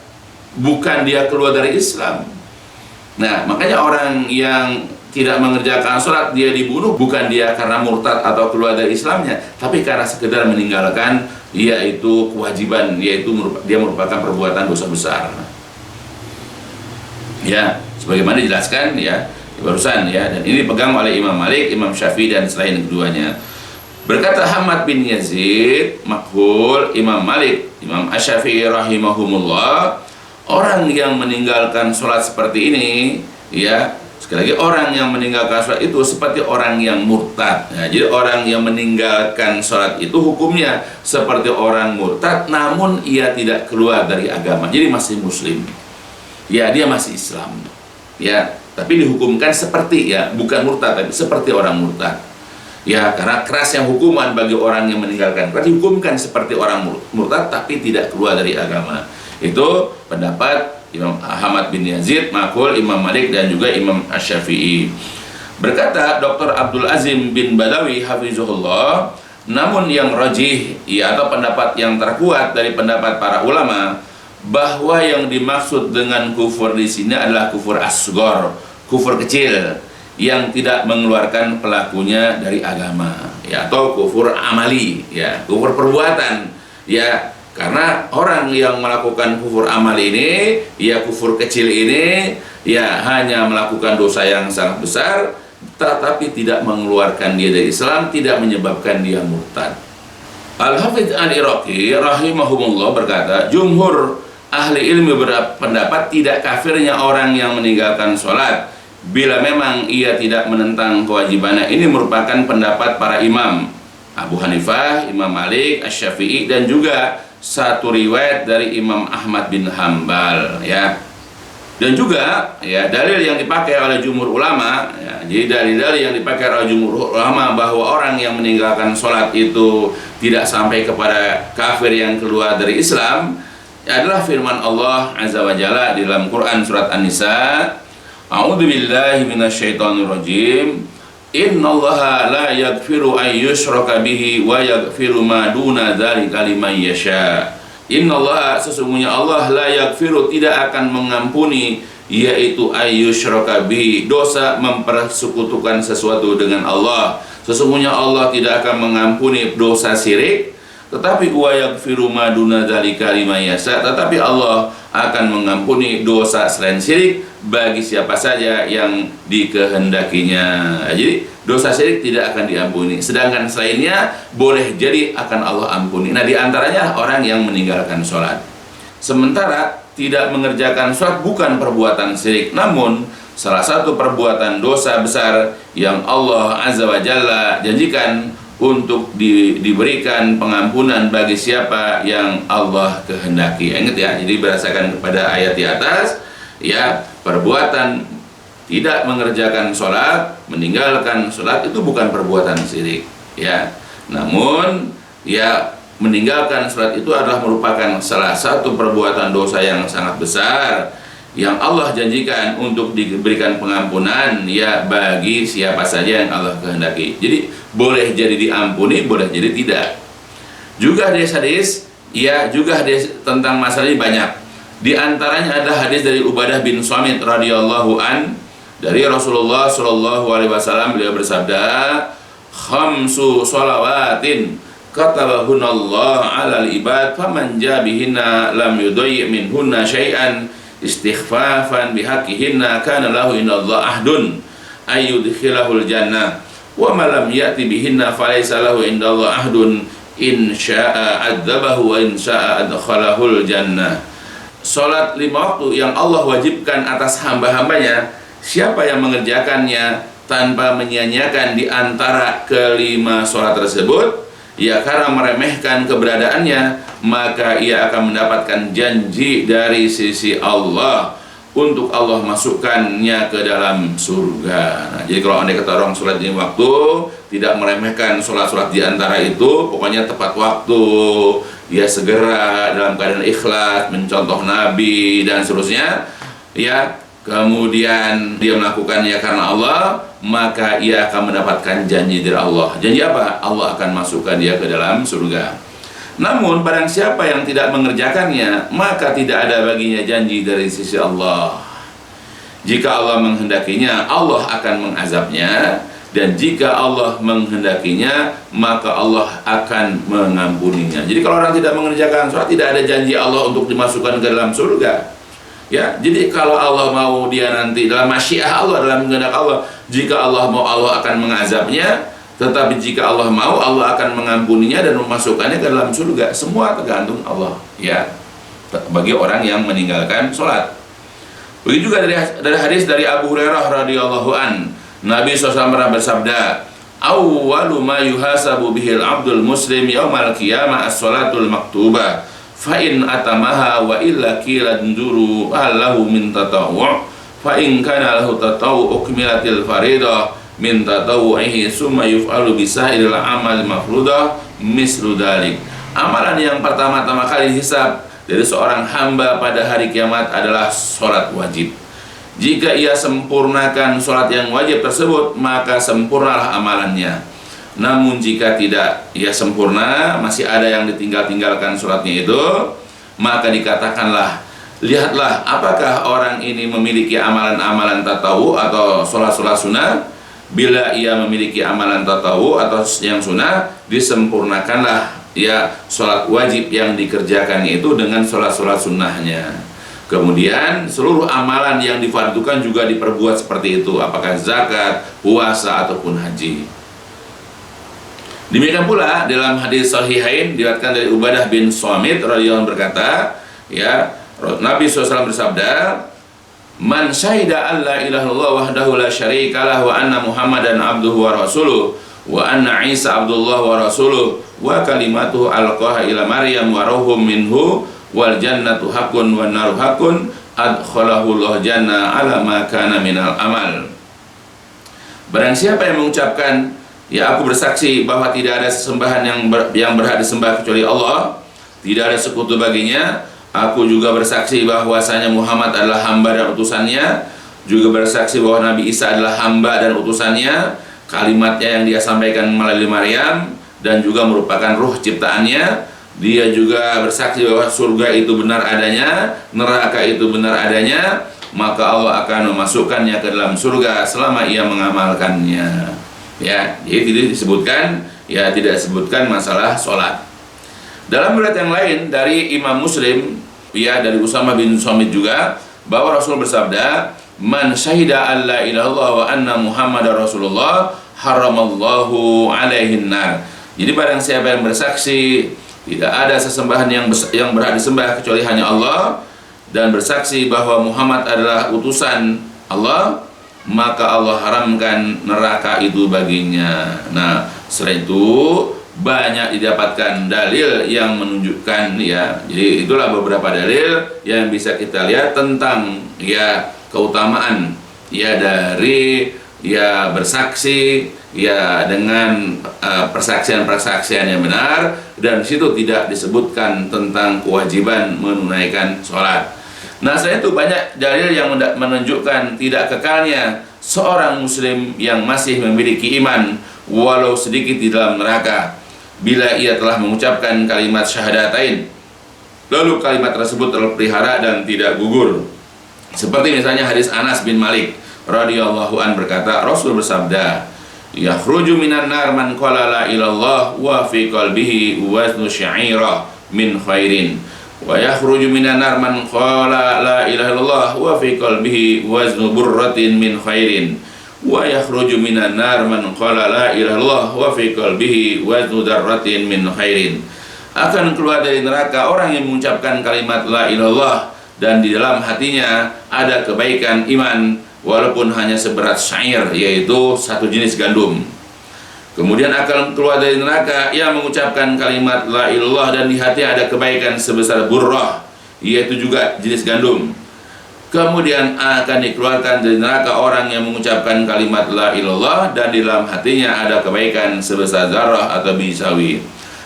bukan dia keluar dari Islam. Nah, makanya orang yang tidak mengerjakan sholat dia dibunuh bukan dia karena murtad atau keluar dari Islamnya, tapi karena sekedar meninggalkan yaitu kewajiban, yaitu dia merupakan perbuatan dosa besar. Ya, sebagaimana dijelaskan ya barusan ya, dan ini dipegang oleh Imam Malik, Imam Syafi'i dan selain keduanya. Berkata Hamad bin Yazid makhul Imam Malik, Imam Asy-Syafi'i rahimahumullah, orang yang meninggalkan sholat seperti ini, ya sekali lagi, orang yang meninggalkan sholat itu seperti orang yang murtad. Nah, jadi orang yang meninggalkan sholat itu hukumnya seperti orang murtad, namun ia tidak keluar dari agama, jadi masih muslim. Ya, dia masih Islam. Ya, tapi dihukumkan seperti bukan murtad, tapi seperti orang murtad. Ya, karena kerasnya hukuman bagi orang yang meninggalkan sholat, dihukumkan seperti orang murtad, tapi tidak keluar dari agama. Itu pendapat Imam Ahmad bin Yazid, makul Imam Malik dan juga Imam Asy-Syafi'i. Berkata Dr. Abdul Azim bin Badawi hafizahullah, namun yang rajih atau pendapat yang terkuat dari pendapat para ulama bahwa yang dimaksud dengan kufur di sini adalah kufur asghar, kufur kecil yang tidak mengeluarkan pelakunya dari agama. ya, atau kufur amali, ya, kufur perbuatan, ya. Karena orang yang melakukan kufur amal ini, ya kufur kecil ini, ya hanya melakukan dosa yang sangat besar, tetapi tidak mengeluarkan dia dari Islam, tidak menyebabkan dia murtad. Al-Hafidz Al-Iraqi rahimahumullah berkata, jumhur ahli ilmu berpendapat tidak kafirnya orang yang meninggalkan sholat bila memang ia tidak menentang kewajibannya. Ini merupakan pendapat para imam Abu Hanifah, Imam Malik, Asy-Syafi'i, dan juga satu riwayat dari Imam Ahmad bin Hambal, ya. Dan juga ya dalil yang dipakai oleh jumhur ulama, ya, jadi dalil-dalil yang dipakai oleh jumhur ulama bahwa orang yang meninggalkan sholat itu tidak sampai kepada kafir yang keluar dari Islam adalah firman Allah Azza wa Jalla di dalam Quran surat An-Nisa, A'udzubillahi minasyaitonirrajim. Innallaha la yaghfiru an yushraka bihi wa yaghfiru ma duna dzalika liman yasha. Innallaha, sesungguhnya Allah, la yaghfiru, tidak akan mengampuni, yaitu ayyushraka bihi, dosa mempersekutukan sesuatu dengan Allah. Sesungguhnya Allah tidak akan mengampuni dosa syirik, tetapi wa yaghfiru ma duna dzalika liman yasha, tetapi Allah akan mengampuni dosa selain syirik bagi siapa saja yang dikehendakinya. Jadi dosa syirik tidak akan diampuni, sedangkan selainnya boleh jadi akan Allah ampuni. Nah, diantaranya orang yang meninggalkan sholat. Sementara tidak mengerjakan sholat bukan perbuatan syirik, namun salah satu perbuatan dosa besar yang Allah Azza wa Jalla janjikan untuk diberikan pengampunan bagi siapa yang Allah kehendaki. Ingat ya, jadi berdasarkan kepada ayat di atas, ya, perbuatan tidak mengerjakan sholat, meninggalkan sholat itu bukan perbuatan syirik, ya. Namun, ya, meninggalkan sholat itu adalah merupakan salah satu perbuatan dosa yang sangat besar yang Allah janjikan untuk diberikan pengampunan, ya, bagi siapa saja yang Allah kehendaki. Jadi boleh jadi diampuni, boleh jadi tidak. Juga hadis-hadis, ya, juga hadis tentang masalah ini banyak. Di antaranya ada hadis dari Ubadah bin Samit radhiyallahu an, dari Rasulullah sallallahu alaihi wasallam, beliau bersabda, khamsu shalawatin katabahunallah 'alal ibad faman jabihinna lam yudayyi minhunna syai'an istighfafan bihaqqihinna kana lahu indallahi ahdun ayyudkhilahul jannah wa ma lam ya'ti bihinna falaysa lahu indallahi ahdun in syaa'a adzabahu wa in syaa'a adkhalahul jannah. Salat 5 waktu yang Allah wajibkan atas hamba-hambanya, siapa yang mengerjakannya tanpa menyia-nyiakan di antara kelima salat tersebut, ya, karena meremehkan keberadaannya, maka ia akan mendapatkan janji dari sisi Allah untuk Allah masukkannya ke dalam surga. Nah, jadi kalau andai kata orang sholat 5 waktu, tidak meremehkan sholat-sholat di antara itu, pokoknya tepat waktu, dia segera dalam keadaan ikhlas, mencontoh Nabi dan seterusnya, ya, kemudian dia melakukannya karena Allah, maka ia akan mendapatkan janji dari Allah. Janji apa? Allah akan masukkan dia ke dalam surga. Namun barang siapa yang tidak mengerjakannya, maka tidak ada baginya janji dari sisi Allah. Jika Allah menghendakinya, Allah akan mengazabnya, dan jika Allah menghendakinya, maka Allah akan mengampuninya. Jadi kalau orang tidak mengerjakan sholat, tidak ada janji Allah untuk dimasukkan ke dalam surga. Ya, jadi kalau Allah mau, dia nanti dalam masyiah Allah, dalam kehendak Allah, jika Allah mau, Allah akan mengazabnya. Tetapi jika Allah mau, Allah akan mengampuninya dan memasukkannya ke dalam surga. Semua tergantung Allah, ya, bagi orang yang meninggalkan sholat. Begitu juga dari hadis dari Abu Hurairah radhiyallahu an, Nabi SAW pernah bersabda, awwalu ma yuhasabu bihil abdul muslim yaumal qiyamah as-sholatul maktubah fa in atamaha wa illa qila nduru allahu min tatawwu' fa in kana lahu tatawwu' ukmilatil faridah min tatawwu'ihi summa yuf'alu bisairil amal mafrudah mislu dalik. Amalan yang pertama-tama kali hisab dari seorang hamba pada hari kiamat adalah sholat wajib. Jika ia sempurnakan sholat yang wajib tersebut, maka sempurnalah amalannya. Namun jika tidak ia sempurna, masih ada yang ditinggalkan sholatnya itu, maka dikatakanlah, lihatlah apakah orang ini memiliki amalan-amalan tatawu atau sholat-sholat sunnah. bila ia memiliki amalan tatawu atau yang sunnah, disempurnakanlah ya sholat wajib yang dikerjakan itu dengan sholat-sholat sunnahnya. Kemudian seluruh amalan yang difardukan juga diperbuat seperti itu, apakah zakat, puasa ataupun haji. Demikian pula dalam hadis sahihain diriwayatkan dari Ubadah bin Samit radhiyallahu anhu berkata, ya, Nabi SAW bersabda, "Man syahida an la ilaha illallah wahdahu la syarikalah wa anna Muhammadan abduhu wa rasuluh wa anna Isa abdullah wa rasuluh wa kalimatuhu alqaha ila Maryam wa ruhum minhu wal jannatu haqqun wan naru haqqun adkhalahu Allah jannah ala ma kana minal amal." Barang siapa yang mengucapkan, ya, aku bersaksi bahwa tidak ada sesembahan yang berhak disembah kecuali Allah, tidak ada sekutu baginya. Aku juga bersaksi bahwasanya Muhammad adalah hamba dan utusannya, juga bersaksi bahwa Nabi Isa adalah hamba dan utusannya, kalimatnya yang dia sampaikan melalui Maryam dan juga merupakan ruh ciptaannya. Dia juga bersaksi bahwa surga itu benar adanya, neraka itu benar adanya, maka Allah akan memasukkannya ke dalam surga selama ia mengamalkannya. Ya, jadi tidak disebutkan, ya, tidak disebutkan masalah sholat. Dalam riwayat yang lain dari Imam Muslim, ya, dari Usamah bin Samit juga, bahwa Rasul bersabda, "Man syahida an la ilaha illallah wa anna Muhammadar Rasulullah haramallahu alaihin nar." Jadi barang siapa yang bersaksi tidak ada sesembahan yang berhak disembah kecuali hanya Allah, dan bersaksi bahwa Muhammad adalah utusan Allah, maka Allah haramkan neraka itu baginya. Nah, selain itu banyak didapatkan dalil yang menunjukkan, ya. Jadi itulah beberapa dalil yang bisa kita lihat tentang, ya, keutamaan, ya, dari, ya, bersaksi, ya, dengan persaksian-persaksian yang benar, dan di situ tidak disebutkan tentang kewajiban menunaikan sholat. Nah, selain itu banyak dalil yang menunjukkan tidak kekalnya seorang muslim yang masih memiliki iman walau sedikit di dalam neraka bila ia telah mengucapkan kalimat syahadatain, lalu kalimat tersebut terpelihara dan tidak gugur. Seperti misalnya hadis Anas bin Malik radhiyallahu an berkata, Rasul bersabda, "Yakhruju minan nar man qala la ilallah wa fi qalbihi waznu sya'irah min khairin. Wa yakhruju minan nar man qala la ilaha illallah wa fi qalbihi waznu burratin min khairin. Wa yakhruju minan nar man qala la ilaha illallah wa fi qalbihi waznu darratin min khairin." Akan keluar dari neraka orang yang mengucapkan kalimat la ilallah dan di dalam hatinya ada kebaikan iman walaupun hanya seberat syair, yaitu satu jenis gandum. Kemudian akan keluar dari neraka yang mengucapkan kalimat la ilallah dan di hati ada kebaikan sebesar burrah, yaitu juga jenis gandum. Kemudian akan dikeluarkan dari neraka orang yang mengucapkan kalimat la ilallah dan di dalam hatinya ada kebaikan sebesar zarah atau bisawi.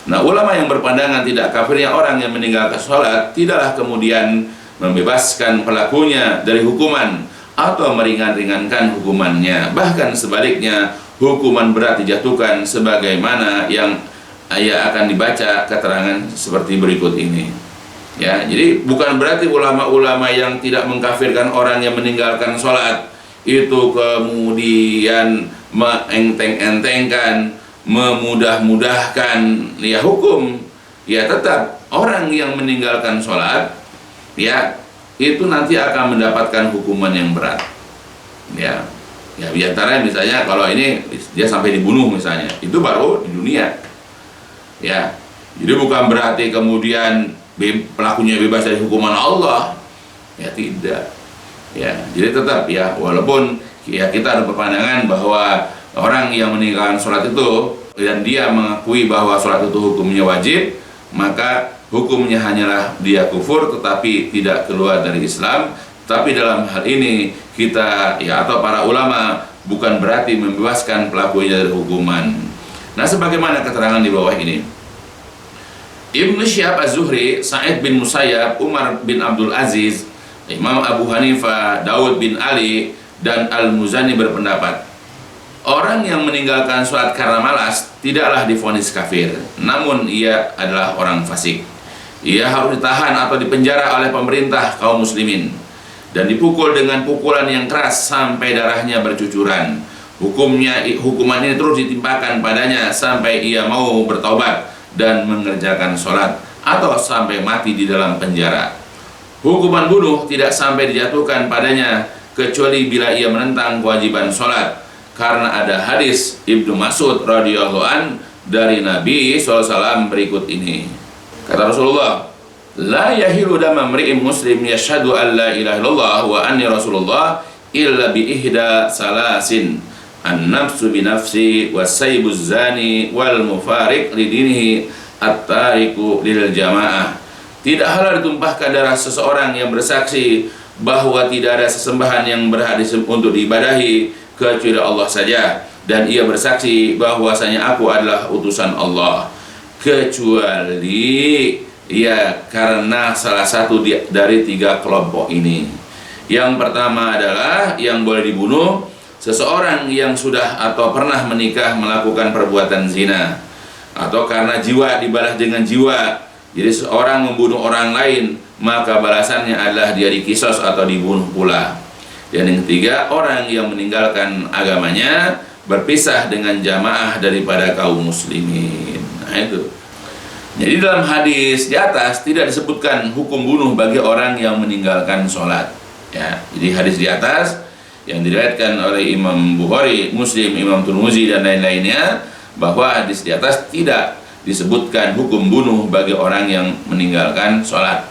Nah, ulama yang berpandangan tidak kafirnya orang yang meninggalkan sholat tidaklah kemudian membebaskan pelakunya dari hukuman atau meringan-ringankan hukumannya. Bahkan sebaliknya, hukuman berat dijatuhkan sebagaimana yang akan dibaca keterangan seperti berikut ini. Ya, jadi bukan berarti ulama-ulama yang tidak mengkafirkan orang yang meninggalkan sholat itu kemudian mengenteng-entengkan, memudah-mudahkan, ya, hukum. Ya, tetap orang yang meninggalkan sholat, ya, itu nanti akan mendapatkan hukuman yang berat. Ya, ya, biantara misalnya kalau ini dia sampai dibunuh misalnya, itu baru di dunia. Ya, jadi bukan berarti kemudian pelakunya bebas dari hukuman Allah. Ya, tidak. Ya, jadi tetap, ya, walaupun, ya, kita ada berpandangan bahwa orang yang meninggalkan sholat itu dan dia mengakui bahwa sholat itu hukumnya wajib, maka hukumnya hanyalah dia kufur tetapi tidak keluar dari Islam. Tapi dalam hal ini kita, ya, atau para ulama bukan berarti membebaskan pelakunya dari hukuman. Nah, sebagaimana keterangan di bawah ini, Ibnu Syihab Az-Zuhri, Sa'id bin Musayyab, Umar bin Abdul Aziz, Imam Abu Hanifah, Daud bin Ali, dan Al-Muzani berpendapat orang yang meninggalkan sholat karena malas tidaklah divonis kafir, namun ia adalah orang fasik. Ia harus ditahan atau dipenjara oleh pemerintah kaum muslimin dan dipukul dengan pukulan yang keras sampai darahnya bercucuran. Hukuman ini terus ditimpakan padanya sampai ia mau bertaubat dan mengerjakan sholat, atau sampai mati di dalam penjara. Hukuman bunuh tidak sampai dijatuhkan padanya kecuali bila ia menentang kewajiban sholat, karena ada hadis Ibnu Mas'ud radhiyallahu an dari Nabi SAW berikut ini. Kata Rasulullah, la yahilu dama mri'in muslim yashhadu an la ilaha illallah wa anni rasulullah illa bi ihda salasin, an-nafsu bi nafsi was-sayyibu zani wal mufariq li dinihi at-tariku lil jamaah. Tidak halal ditumpahkan darah seseorang yang bersaksi bahwa tidak ada sesembahan yang berhak untuk diibadahi kecuali Allah saja, dan ia bersaksi bahwasanya aku adalah utusan Allah, kecuali ya karena salah satu dari 3 kelompok ini. Yang pertama adalah yang boleh dibunuh seseorang yang sudah atau pernah menikah melakukan perbuatan zina, atau karena jiwa dibalas dengan jiwa. Jadi seorang membunuh orang lain, maka balasannya adalah dia dikisos atau dibunuh pula. Dan yang ketiga, orang yang meninggalkan agamanya, berpisah dengan jamaah daripada kaum muslimin. Nah itu. Jadi dalam hadis di atas tidak disebutkan hukum bunuh bagi orang yang meninggalkan sholat. Ya, jadi hadis di atas yang diriwayatkan oleh Imam Bukhari, Muslim, Imam Tirmidzi dan lain-lainnya, bahwa hadis di atas tidak disebutkan hukum bunuh bagi orang yang meninggalkan sholat.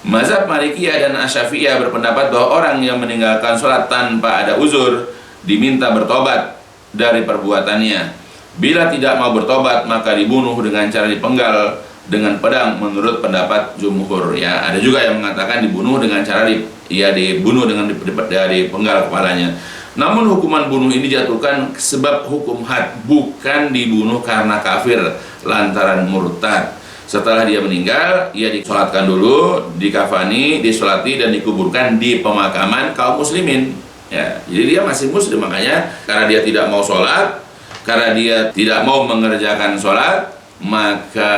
Mazhab Malikiyah dan Asy-Syafi'iyah berpendapat bahwa orang yang meninggalkan sholat tanpa ada uzur diminta bertobat dari perbuatannya. Bila tidak mau bertobat, maka dibunuh dengan cara dipenggal dengan pedang menurut pendapat jumhur. Ya, ada juga yang mengatakan dibunuh dengan cara dibunuh dengan dipenggal kepalanya. Namun hukuman bunuh ini dijatuhkan sebab hukum had, bukan dibunuh karena kafir lantaran murtad. Setelah dia meninggal, ia disolatkan dulu, dikafani, disolati dan dikuburkan di pemakaman kaum muslimin. Ya, jadi dia masih muslim, makanya karena dia tidak mau sholat, karena dia tidak mau mengerjakan sholat, maka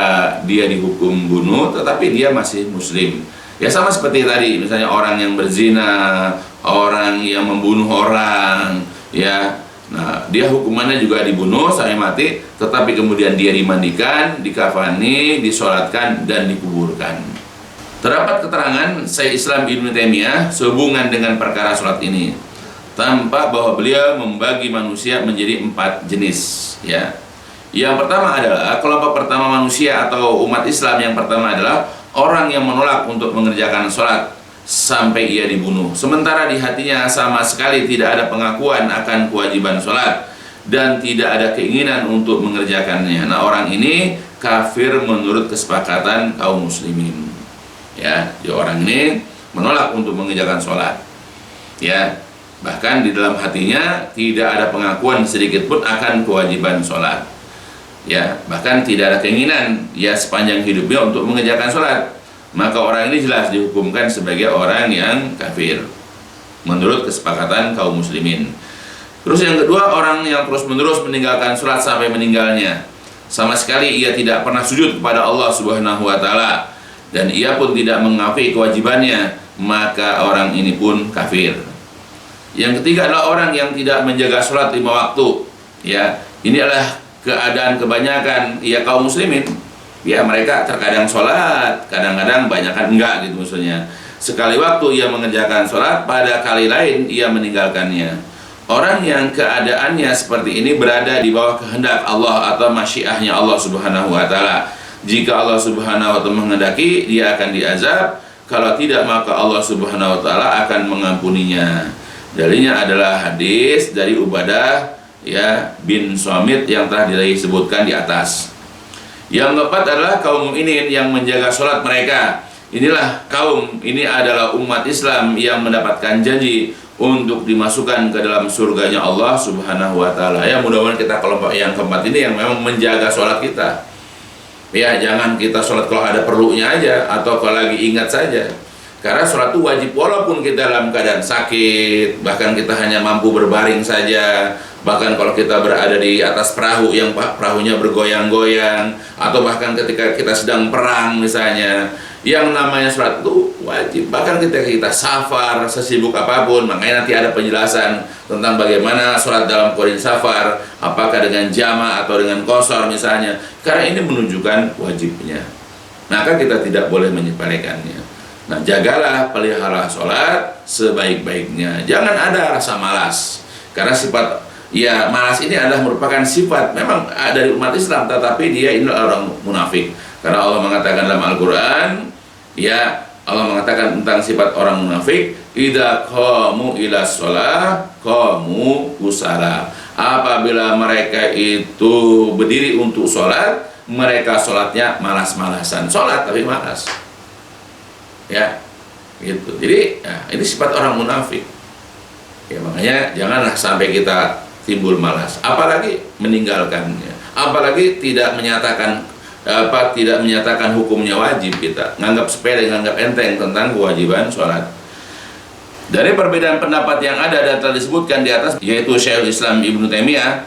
dia dihukum bunuh, tetapi dia masih muslim. Ya sama seperti tadi, misalnya orang yang berzina, orang yang membunuh orang, ya, nah dia hukumannya juga dibunuh sampai mati, tetapi kemudian dia dimandikan, dikafani, disolatkan dan dikuburkan. Terdapat keterangan Syekh Islam Ibnu Taimiyah sehubungan dengan perkara sholat ini, tampak bahwa beliau membagi manusia menjadi 4 jenis. Ya, yang pertama adalah kelompok pertama manusia atau umat Islam yang pertama adalah orang yang menolak untuk mengerjakan sholat sampai ia dibunuh, sementara di hatinya sama sekali tidak ada pengakuan akan kewajiban sholat dan tidak ada keinginan untuk mengerjakannya. Nah, orang ini kafir menurut kesepakatan kaum muslimin. Ya, jadi orang ini menolak untuk mengerjakan sholat. Ya, bahkan di dalam hatinya tidak ada pengakuan sedikit pun akan kewajiban sholat. Ya, bahkan tidak ada keinginan ya sepanjang hidupnya untuk mengerjakan sholat, maka orang ini jelas dihukumkan sebagai orang yang kafir menurut kesepakatan kaum muslimin. Terus yang kedua, orang yang terus-menerus meninggalkan sholat sampai meninggalnya, sama sekali ia tidak pernah sujud kepada Allah Subhanahu wa taala dan ia pun tidak mengakui kewajibannya, maka orang ini pun kafir. Yang ketiga adalah orang yang tidak menjaga sholat 5 waktu. Ya, ini adalah keadaan kebanyakan ya kaum muslimin. Ya, mereka terkadang sholat, kadang-kadang banyakan enggak gitu maksudnya. Sekali waktu ia mengerjakan sholat, pada kali lain ia meninggalkannya. Orang yang keadaannya seperti ini berada di bawah kehendak Allah atau masyiahnya Allah Subhanahu wa taala. Jika Allah Subhanahu wa taala menghendaki, dia akan diazab. Kalau tidak, maka Allah Subhanahu wa taala akan mengampuninya. Dalilnya adalah hadis dari Ubadah ya bin Samit yang telah disebutkan di atas. Yang keempat adalah kaum mukminin yang menjaga sholat mereka. Inilah kaum ini adalah umat Islam yang mendapatkan janji untuk dimasukkan ke dalam surganya Allah Subhanahu wa taala. Ya, mudah-mudahan kita kelompok yang keempat ini yang memang menjaga sholat kita. Ya, jangan kita sholat kalau ada perlunya aja atau kalau lagi ingat saja. Karena sholat itu wajib walaupun kita dalam keadaan sakit, bahkan kita hanya mampu berbaring saja, Bahkan kalau kita berada di atas perahu yang perahunya bergoyang-goyang, atau bahkan ketika kita sedang perang misalnya, yang namanya sholat itu wajib. Bahkan ketika kita safar, sesibuk apapun, makanya nanti ada penjelasan tentang bagaimana sholat dalam kondisi safar, apakah dengan jama' atau dengan qashar misalnya, karena ini menunjukkan wajibnya. Maka kita tidak boleh menyepelekannya. Nah, jagalah, pelihara sholat sebaik-baiknya. Jangan ada rasa malas, karena sifat malas ini adalah merupakan sifat memang dari umat Islam, tetapi dia ini orang munafik. Karena Allah mengatakan dalam Al-Quran, Allah mengatakan tentang sifat orang munafik, idza qamu ila shalah qamu kusala. Apabila mereka itu berdiri untuk sholat, mereka sholatnya malas-malasan. Sholat tapi malas. Ya, gitu. Jadi, ini sifat orang munafik. Ya, makanya janganlah sampai kita timbul malas, apalagi meninggalkannya, apalagi tidak menyatakan hukumnya wajib. Kita nganggap sepele, nganggap enteng tentang kewajiban sholat. Dari perbedaan pendapat yang ada dan telah disebutkan di atas, yaitu Syekhul Islam Ibnu Taimiyah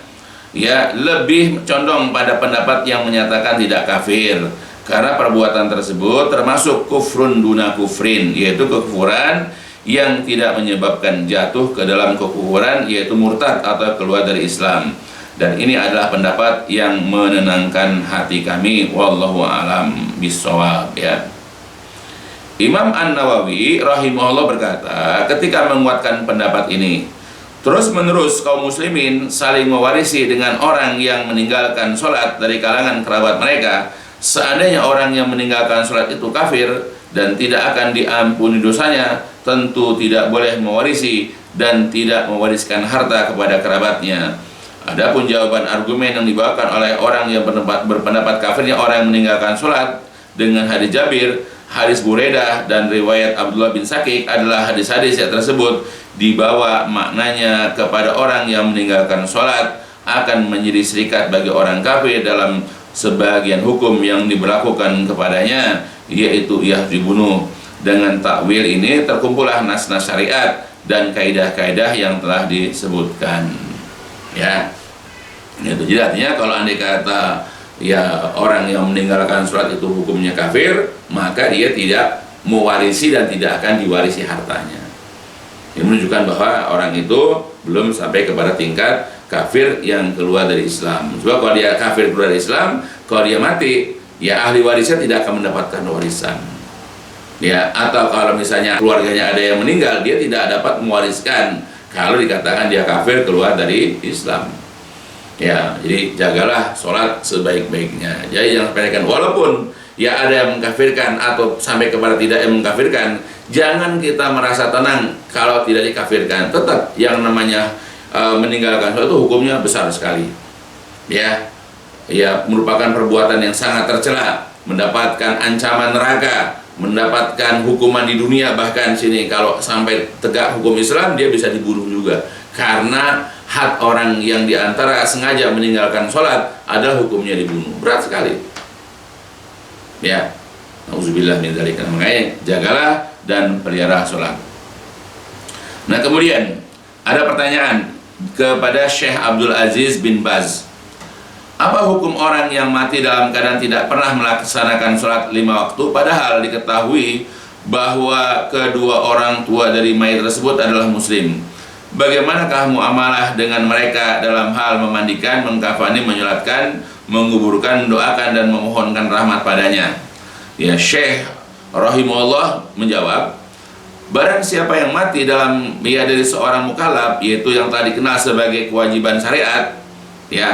lebih condong pada pendapat yang menyatakan tidak kafir, karena perbuatan tersebut termasuk kufrun duna kufrin, yaitu kekufuran yang tidak menyebabkan jatuh ke dalam kekufuran, yaitu murtad atau keluar dari Islam. Dan ini adalah pendapat yang menenangkan hati kami, wallahu alam bissawab. Imam An-Nawawi rahimahullah berkata, ketika menguatkan pendapat ini, terus menerus kaum muslimin saling mewarisi dengan orang yang meninggalkan sholat dari kalangan kerabat mereka. Seandainya orang yang meninggalkan sholat itu kafir dan tidak akan diampuni dosanya, tentu tidak boleh mewarisi dan tidak mewariskan harta kepada kerabatnya. Adapun jawaban argumen yang dibawakan oleh orang yang berpendapat kafirnya orang yang meninggalkan sholat dengan hadis Jabir, hadis Buraidah, dan riwayat Abdullah bin Sakik adalah hadis-hadis yang tersebut dibawa maknanya kepada orang yang meninggalkan sholat akan menjadi serikat bagi orang kafir dalam sebagian hukum yang diberlakukan kepadanya, yaitu ia dibunuh. Dengan takwil ini terkumpullah nas-nas syariat dan kaidah-kaidah yang telah disebutkan. Jadi artinya kalau andai kata orang yang meninggalkan sholat itu hukumnya kafir, maka dia tidak mewarisi dan tidak akan diwarisi hartanya. Ini menunjukkan bahwa orang itu belum sampai kepada tingkat kafir yang keluar dari Islam. Sebab kalau dia kafir keluar dari Islam, kalau dia mati, ahli warisnya tidak akan mendapatkan warisan. Atau kalau misalnya keluarganya ada yang meninggal, dia tidak dapat mewariskan kalau dikatakan dia kafir keluar dari Islam. Jadi jagalah sholat sebaik-baiknya. Jadi jangan sepelekan, walaupun ada yang mengkafirkan atau sampai kepada tidak yang mengkafirkan, jangan kita merasa tenang kalau tidak dikafirkan. Tetap yang namanya meninggalkan sholat itu hukumnya besar sekali. Merupakan perbuatan yang sangat tercela, mendapatkan ancaman neraka, mendapatkan hukuman di dunia, bahkan sini kalau sampai tegak hukum Islam dia bisa dibunuh juga, karena hak orang yang diantara sengaja meninggalkan sholat adalah hukumnya dibunuh. Berat sekali. Nauzubillah min dzalik. Makanya jagalah dan pelihara sholat. Nah, kemudian ada pertanyaan kepada Syekh Abdul Aziz bin Baz. Apa hukum orang yang mati dalam keadaan tidak pernah melaksanakan sholat 5 waktu, padahal diketahui bahwa kedua orang tua dari mayit tersebut adalah muslim? Bagaimanakah muamalah dengan mereka dalam hal memandikan, mengkafani, menyolatkan, menguburkan, mendoakan, dan memohonkan rahmat padanya? Syekh rahimahullah menjawab, barang siapa yang mati dalam dari seorang mukallaf, yaitu yang telah dikenal sebagai kewajiban syariat,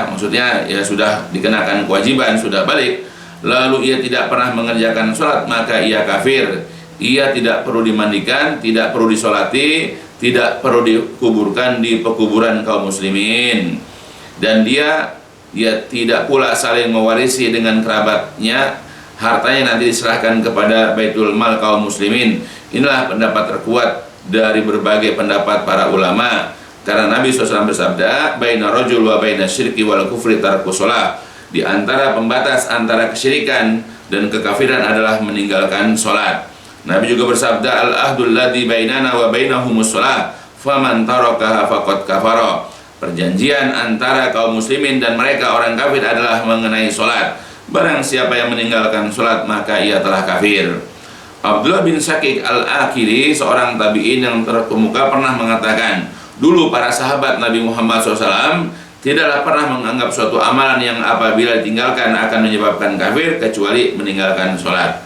maksudnya sudah dikenakan kewajiban, sudah balik, lalu ia tidak pernah mengerjakan sholat, maka ia kafir. Ia tidak perlu dimandikan, tidak perlu disolati, tidak perlu dikuburkan di pekuburan kaum muslimin, dan dia tidak pula saling mewarisi dengan kerabatnya. Hartanya nanti diserahkan kepada Baitul Mal kaum muslimin. Inilah pendapat terkuat dari berbagai pendapat para ulama, karena Nabi SAW bersabda, baina rajul wa baina syirki wal kufri tarku shalah. Di antara pembatas antara kesyirikan dan kekafiran adalah meninggalkan sholat. Nabi juga bersabda, al-ahdul ladzi bainana wa bainahumus shalah, faman tarakaha faqad kafara. perjanjian antara kaum muslimin dan mereka orang kafir adalah mengenai sholat. Barang siapa yang meninggalkan sholat maka ia telah kafir. Abdullah bin Syakik al-Akili, seorang tabi'in yang terkemuka, pernah mengatakan, dulu para sahabat Nabi Muhammad SAW tidaklah pernah menganggap suatu amalan yang apabila ditinggalkan akan menyebabkan kafir kecuali meninggalkan sholat.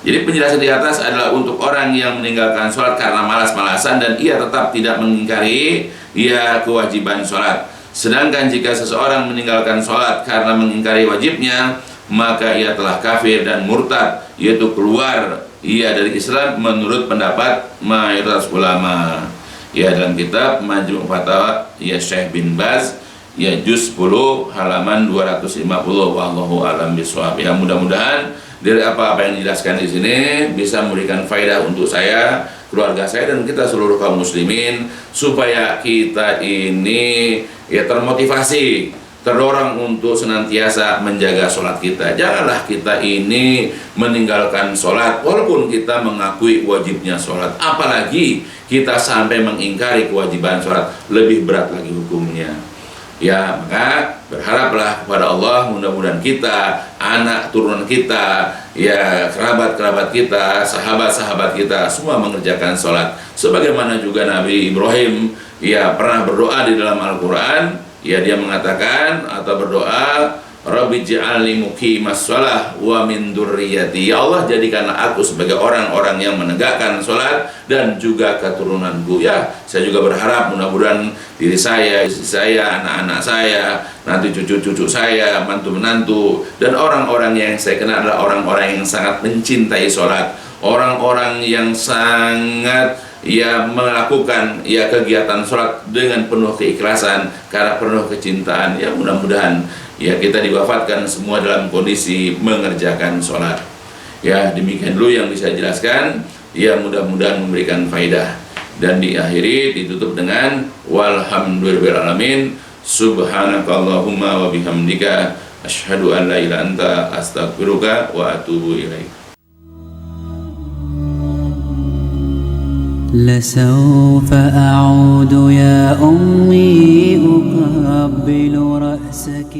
Jadi penjelasan di atas adalah untuk orang yang meninggalkan sholat karena malas-malasan dan ia tetap tidak mengingkari kewajiban sholat. Sedangkan jika seseorang meninggalkan sholat karena mengingkari wajibnya, maka ia telah kafir dan murtad, yaitu keluar dari Islam menurut pendapat mayoritas ulama. Dalam kitab Majmu' Fatawa Syekh bin Baz juz 10 halaman 250. Wallahu a'lam bishawab. Mudah-mudahan dari apa yang dijelaskan di sini bisa memberikan faedah untuk saya, keluarga saya, dan kita seluruh kaum muslimin, supaya kita ini termotivasi, terdorong untuk senantiasa menjaga sholat kita. Janganlah kita ini meninggalkan sholat walaupun kita mengakui wajibnya sholat, apalagi kita sampai mengingkari kewajiban sholat, lebih berat lagi hukumnya. Maka berharaplah kepada Allah, mudah-mudahan kita, anak turunan kita, kerabat-kerabat kita, sahabat-sahabat kita semua mengerjakan sholat. Sebagaimana juga Nabi Ibrahim pernah berdoa di dalam Al-Quran, dia mengatakan atau berdoa, Rabbi ij'alni muqimas shalah wa min dzurriyyati. Ya Allah, jadikanlah aku sebagai orang-orang yang menegakkan sholat dan juga keturunanku. Saya juga berharap mudah-mudahan diri saya, istri saya, anak-anak saya, nanti cucu-cucu saya, mantu-menantu, dan orang-orang yang saya kenal adalah orang-orang yang sangat mencintai sholat, orang-orang yang sangat melakukan kegiatan sholat dengan penuh keikhlasan karena penuh kecintaan. Mudah-mudahan kita diwafatkan semua dalam kondisi mengerjakan sholat. Demikian dulu yang bisa jelaskan. Mudah-mudahan memberikan faidah. Dan diakhiri, ditutup dengan walhamdulillahirabbil alamin. Subhanakallahumma wa bihamdika asyhadu an la ilaha illa anta astaghfiruka wa atubu ilaik. لسوف أعود يا أمي أقبل رأسك